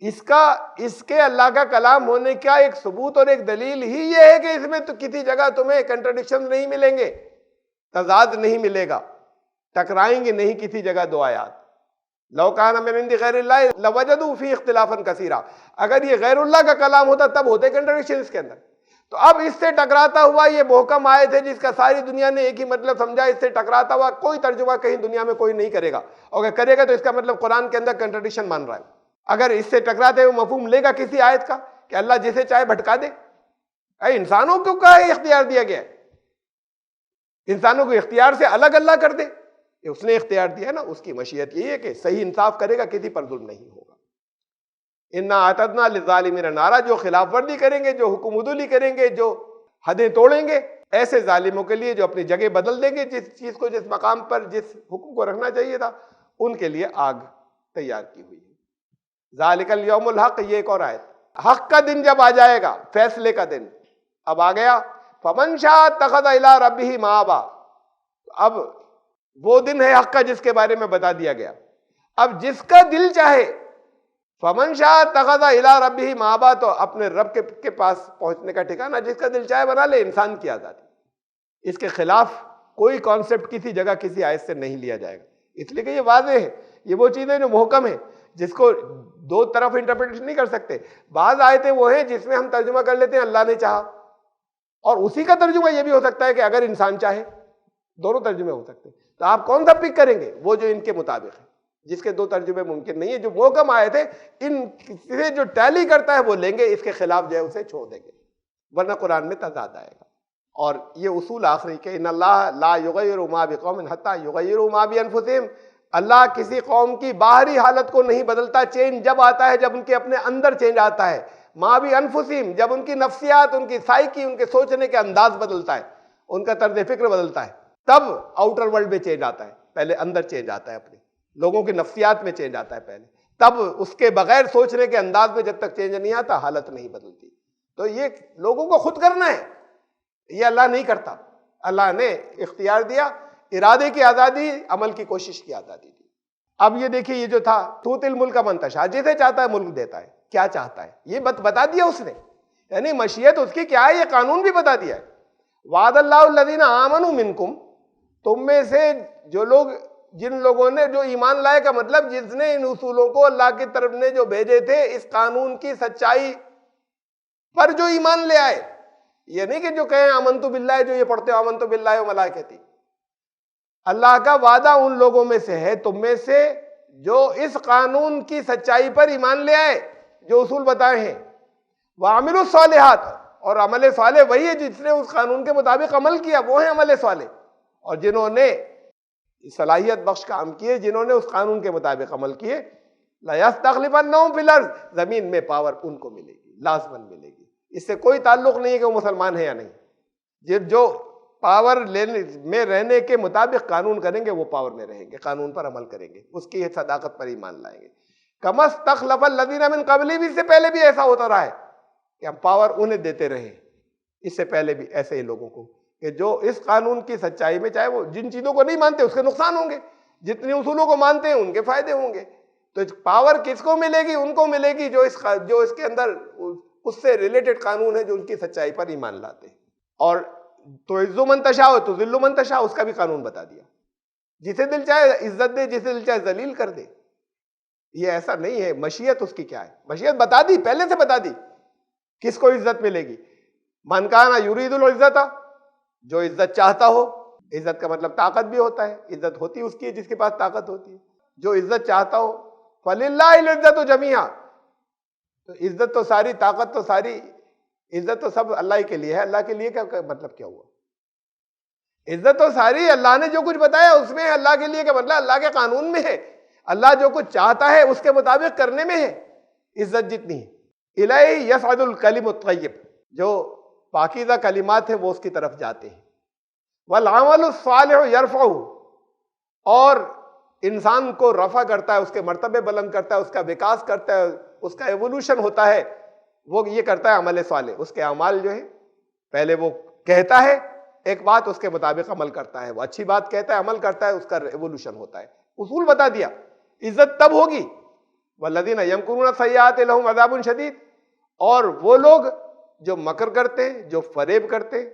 اس کے اللہ کا کلام ہونے کا ایک ثبوت اور ایک دلیل ہی یہ ہے کہ اس میں تو کسی جگہ تمہیں کنٹرڈکشن نہیں ملیں گے، تضاد نہیں ملے گا، ٹکرائیں گے نہیں کسی جگہ دو آیات۔ لو کان من عند غیر اللہ لوجدوا فی اختلافا کثیرا، اگر یہ غیر اللہ کا کلام ہوتا تب ہوتے کنٹرڈکشن اس کے اندر۔ تو اب اس سے ٹکراتا ہوا یہ محکم آیت ہے جس کا ساری دنیا نے ایک ہی مطلب سمجھا، اس سے ٹکراتا ہوا کوئی ترجمہ کہیں دنیا میں کوئی نہیں کرے گا، اور اگر کرے گا تو اس کا مطلب قرآن کے اندر کنٹرڈکشن مان رہا ہے۔ اگر اس سے ٹکراتے ہوئے مفہوم لے گا کسی آیت کا کہ اللہ جسے چاہے بھٹکا دے، انسانوں کو کا اختیار دیا گیا ہے، انسانوں کو اختیار سے الگ اللہ کر دے، اس نے اختیار دیا نا، اس کی مشیت یہی ہے کہ صحیح انصاف کرے گا، کسی پر ظلم نہیں ہوگا۔ انا اعتدنا للظالمین نارا، جو خلاف ورزی کریں گے، جو حکم عدولی کریں گے، جو حدیں توڑیں گے، ایسے ظالموں کے لیے جو اپنی جگہ بدل دیں گے، جس چیز کو جس مقام پر جس حکم کو رکھنا چاہیے تھا، ان کے لیے آگ تیار کی ہوئی ہے۔ ذالک الیوم الحق، یہ ایک اور آیت، حق کا دن جب آ جائے گا، فیصلے کا دن اب آ گیا، فمن شاء اتخذ الی ربہ مآبا، اب وہ دن ہے حق کا جس کے بارے میں بتا دیا گیا۔ اب جس کا دل چاہے، فمن شاء اتخذ الی ربہ مآبا، تو اپنے رب کے پاس پہنچنے کا ٹھکانہ جس کا دل چاہے بنا لے، انسان کی آزادی۔ اس کے خلاف کوئی کانسیپٹ کسی جگہ کسی آیت سے نہیں لیا جائے گا، اس لیے کہ یہ واضح ہے، یہ وہ چیزیں جو محکم ہیں، جس کو دو طرف انٹرپریٹیشن نہیں کر سکتے۔ بعض آیتیں وہ ہیں جس میں ہم ترجمہ کر لیتے ہیں اللہ نے چاہا، اور اسی کا ترجمہ یہ بھی ہو سکتا ہے کہ اگر انسان چاہے، دونوں ترجمے ہو سکتے ہیں۔ تو آپ کون سا پک کریں گے؟ وہ جو ان کے مطابق ہے، جس کے دو ترجمے ممکن نہیں ہے، جو محکم آیت ہے ان سے جو ٹیلی کرتا ہے وہ لیں گے، اس کے خلاف جو ہے اسے چھوڑ دیں گے، ورنہ قرآن میں تضاد آئے گا۔ اور یہ اصول آخری کہ ان اللہ لا یغیر ما بقوم حتی یغیروا ما بانفسہم، اللہ کسی قوم کی باہری حالت کو نہیں بدلتا، چینج جب آتا ہے جب ان کے اپنے اندر چینج آتا ہے، ما بانفسہم، جب ان کی نفسیات، ان کی سائیکی، ان کے سوچنے کے انداز بدلتا ہے، ان کا طرز فکر بدلتا ہے، تب آؤٹر ورلڈ میں چینج آتا ہے۔ پہلے اندر چینج آتا ہے، اپنے لوگوں کی نفسیات میں چینج آتا ہے پہلے، تب اس کے بغیر سوچنے کے انداز میں جب تک چینج نہیں آتا حالت نہیں بدلتی۔ تو یہ لوگوں کو خود کرنا ہے، یہ اللہ نہیں کرتا۔ اللہ نے اختیار دیا، ارادے کی آزادی، عمل کی کوشش کی آزادی دی۔ اب یہ دیکھیے، یہ جو تھا توتی الملک من تشاء، جسے چاہتا ہے ملک دیتا ہے، کیا چاہتا ہے یہ بتا دیا اس نے، یعنی مشیت اس کی کیا ہے یہ قانون بھی بتا دیا ہے۔ وعد اللہ الذین آمنوا منکم، تم میں سے جو لوگ، جن لوگوں نے جو ایمان لائے، کا مطلب جس نے ان اصولوں کو اللہ کی طرف نے جو بھیجے تھے، اس قانون کی سچائی پر جو ایمان لے آئے، یہ نہیں کہ جو کہیں آمنت باللہ، جو یہ پڑھتے ہو آمنت باللہ و ملائکتہ، اللہ کا وعدہ ان لوگوں میں سے ہے، تم میں سے جو اس قانون کی سچائی پر ایمان لے آئے، جو اصول بتائے ہیں، وعملوا الصالحات، اور عمل صالح وہی ہے جس نے اس قانون کے مطابق عمل کیا، وہ ہے عمل صالح، اور جنہوں نے صلاحیت بخش کام کیے، جنہوں نے اس قانون کے مطابق عمل کیے، لَيَسْتَخْلِفَنَّهُمْ فِي الْأَرْضِ، زمین میں پاور ان کو ملے گی، لازماً ملے گی۔ اس سے کوئی تعلق نہیں ہے کہ وہ مسلمان ہے یا نہیں، جو پاور لینے میں رہنے کے مطابق قانون کریں گے وہ پاور میں رہیں گے، قانون پر عمل کریں گے، اس کی صداقت پر ایمان لائیں گے۔ كَمَا اسْتَخْلَفَ الَّذِينَ مِن قَبْلِهِمْ، اس سے پہلے بھی ایسا ہوتا رہا ہے کہ ہم پاور انہیں دیتے رہے، اس سے پہلے بھی ایسے ہی لوگوں کو، کہ جو اس قانون کی سچائی میں، چاہے وہ جن چیزوں کو نہیں مانتے اس کے نقصان ہوں گے، جتنے اصولوں کو مانتے ہیں ان کے فائدے ہوں گے۔ تو پاور کس کو ملے گی؟ ان کو ملے گی جو اس کے اندر اس سے ریلیٹڈ قانون ہے، جو ان کی سچائی پر ایمان لاتے ہیں۔ اور تو عز من تشاء تو ذل من تشاء، اس کا بھی قانون بتا دیا، جسے دل چاہے عزت دے، جسے دل چاہے ذلیل کر دے۔ یہ ایسا نہیں ہے، مشیت اس کی کیا ہے، مشیت بتا دی، پہلے سے بتا دی کس کو عزت ملے گی۔ من کان یرید العزت، جو عزت چاہتا ہو، عزت کا مطلب طاقت بھی ہوتا ہے، عزت ہوتی اس کی جس کے پاس طاقت ہوتی ہے، جو عزت چاہتا ہو، فللہ العزت جمیعا، تو عزت تو ساری، طاقت تو ساری، عزت تو سب اللہ ہی کے لیے ہے۔ اللہ کے لیے کیا مطلب کیا ہوا؟ عزت تو ساری اللہ نے جو کچھ بتایا اس میں ہے، اللہ کے لیے کا مطلب اللہ کے قانون میں ہے، اللہ جو کچھ چاہتا ہے اس کے مطابق کرنے میں ہے عزت جتنی ہے۔ الیہ یصعد الکلم الطیب، جو پاکیزہ کلمات ہیں وہ اس کی طرف جاتے ہیں۔ والعمل الصالح یرفعہ، اور انسان کو رفع کرتا ہے، اس کے مرتبے بلند کرتا ہے، اس کا وکاس کرتا ہے، اس کا ایوولوشن ہوتا ہے، وہ یہ کرتا ہے عمل صالح۔ اس کے اعمال جو ہے، پہلے وہ کہتا ہے ایک بات، اس کے مطابق عمل کرتا ہے، وہ اچھی بات کہتا ہے، عمل کرتا ہے، اس کا ایوولوشن ہوتا ہے۔ اصول بتا دیا، عزت تب ہوگی والذین یمکرون السیئات لہم عذاب شدید، اور وہ لوگ جو مکر کرتے ہیں، جو فریب کرتے ہیں،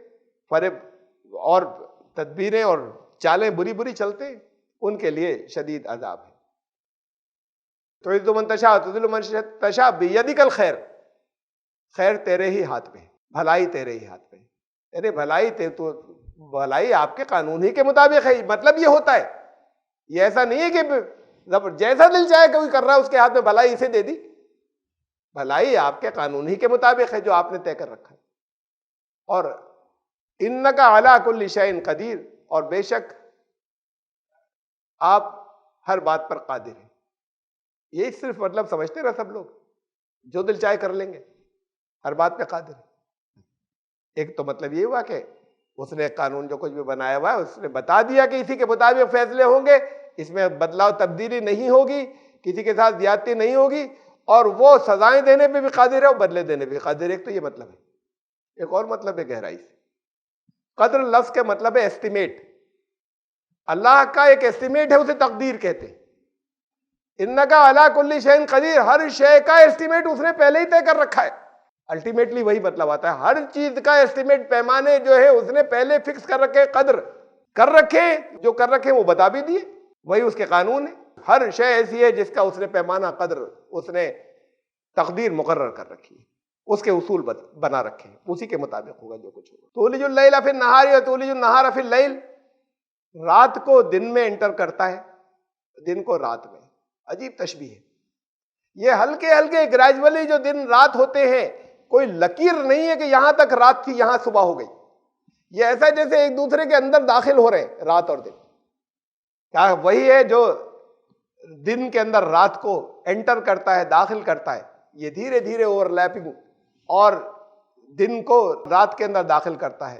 فریب اور تدبیریں اور چالیں بری بری چلتے ہیں، ان کے لیے شدید عذاب ہے۔ تعز من تشاء وتذل من تشاء بیدک الخیر، خیر تیرے ہی ہاتھ میں، بھلائی تیرے ہی ہاتھ میں، ارے تو بھلائی آپ کے قانون ہی کے مطابق ہے، مطلب یہ ہوتا ہے، یہ ایسا نہیں ہے کہ جیسا دل چاہے کوئی کر رہا ہے اس کے ہاتھ میں بھلائی اسے دے دی، بھلائی آپ کے قانون ہی کے مطابق ہے جو آپ نے طے کر رکھا ہے۔ اور انک علی کل شیء قدیر، اور بے شک آپ ہر بات پر قادر ہیں۔ یہی صرف مطلب سمجھتے رہے سب لوگ، جو دل چاہے کر لیں گے، ہر بات پہ قادر ہے۔ ایک تو مطلب یہ ہوا کہ اس نے قانون جو کچھ بھی بنایا ہوا ہے اس نے بتا دیا کہ اسی کے مطابق فیصلے ہوں گے، اس میں بدلاؤ تبدیلی نہیں ہوگی، کسی کے ساتھ زیادتی نہیں ہوگی، اور وہ سزائیں دینے پہ بھی قادر ہے اور بدلے دینے پہ بھی قادر ہے۔ ایک تو یہ مطلب ہے۔ ایک اور مطلب ہے گہرائی سے، قدر لفظ کے مطلب ہے ایسٹیمیٹ، اللہ کا ایک ایسٹیمیٹ ہے، اسے تقدیر کہتے ہیں۔ انک علی کل شیء قدیر، ہر شے کا ایسٹیمیٹ اس نے پہلے ہی طے کر رکھا ہے۔ الٹیمیٹلی وہی مطلب آتا ہے، ہر چیز کا ایسٹیمیٹ، پیمانے جو ہے اس نے پہلے فکس کر رکھے، قدر کر رکھے، جو کر رکھے وہ بتا بھی دیے، وہی اس کے قانون ہے۔ ہر شے ایسی ہے جس کا اس نے پیمانہ، قدر، اس نے تقدیر مقرر کر رکھی ہے، اس کے اصول بنا رکھے ہیں، اسی کے مطابق ہوگا جو کچھ ہوگا۔ تولج اللیل فی النہار وتولج النہار فی اللیل، رات کو دن میں انٹر کرتا ہے، دن کو رات میں، عجیب تشبیہ ہے یہ، ہلکے ہلکے گریجولی جو دن رات ہوتے ہیں، کوئی لکیر نہیں ہے کہ یہاں تک رات تھی یہاں صبح ہو گئی، یہ ایسا جیسے ایک دوسرے کے اندر داخل ہو رہے ہیں رات اور دن، کیا وہی ہے جو دن کے اندر رات کو انٹر کرتا ہے، داخل کرتا ہے، یہ دھیرے دھیرے اوور لیپنگ اور دن کو رات کے اندر داخل کرتا ہے۔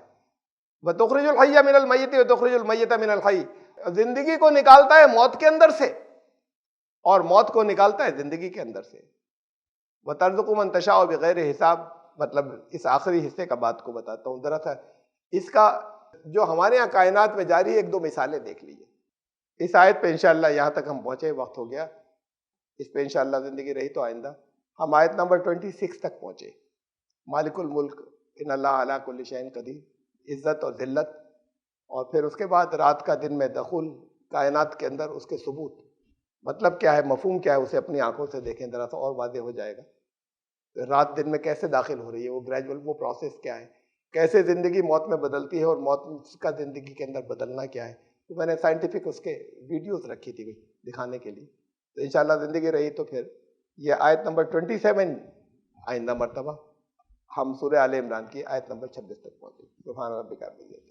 وَتُخْرِجُ الْحَيَّ مِنَ الْمَيِّتِ وَتُخْرِجُ الْمَيِّتَ مِنَ الْحَيِّ، زندگی کو نکالتا ہے موت کے اندر سے اور موت کو نکالتا ہے زندگی کے اندر سے۔ وَتَرْزُقُ مَن تَشَاءُ بِغَيْرِ حساب، مطلب اس آخری حصے کا بات کو بتاتا ہوں ذرا سا، اس کا جو ہمارے یہاں کائنات میں جاری ہے، ایک دو مثالیں دیکھ لیجیے۔ اس آیت پہ انشاءاللہ یہاں تک ہم پہنچے، وقت ہو گیا، اس پہ انشاءاللہ زندگی رہی تو آئندہ ہم آیت نمبر 26 تک پہنچے۔ مالک الملک ان اللہ علی کل شیء قدیر، عزت اور ذلت، اور پھر اس کے بعد رات کا دن میں دخول کائنات کے اندر، اس کے ثبوت، مطلب کیا ہے، مفہوم کیا ہے، اسے اپنی آنکھوں سے دیکھیں ذرا سا اور واضح ہو جائے گا۔ رات دن میں کیسے داخل ہو رہی ہے، وہ گریجول، وہ پروسیس کیا ہے، کیسے زندگی موت میں بدلتی ہے اور موت کا زندگی کے اندر بدلنا کیا ہے۔ تو میں نے سائنٹیفک اس کے ویڈیوز رکھی تھی دکھانے کے لیے، تو انشاءاللہ زندگی رہی تو پھر یہ آیت نمبر 27 آئندہ مرتبہ ہم سورہ آل عمران کی آیت نمبر 26 تک پہنچے۔ سبحان ربک رب العزت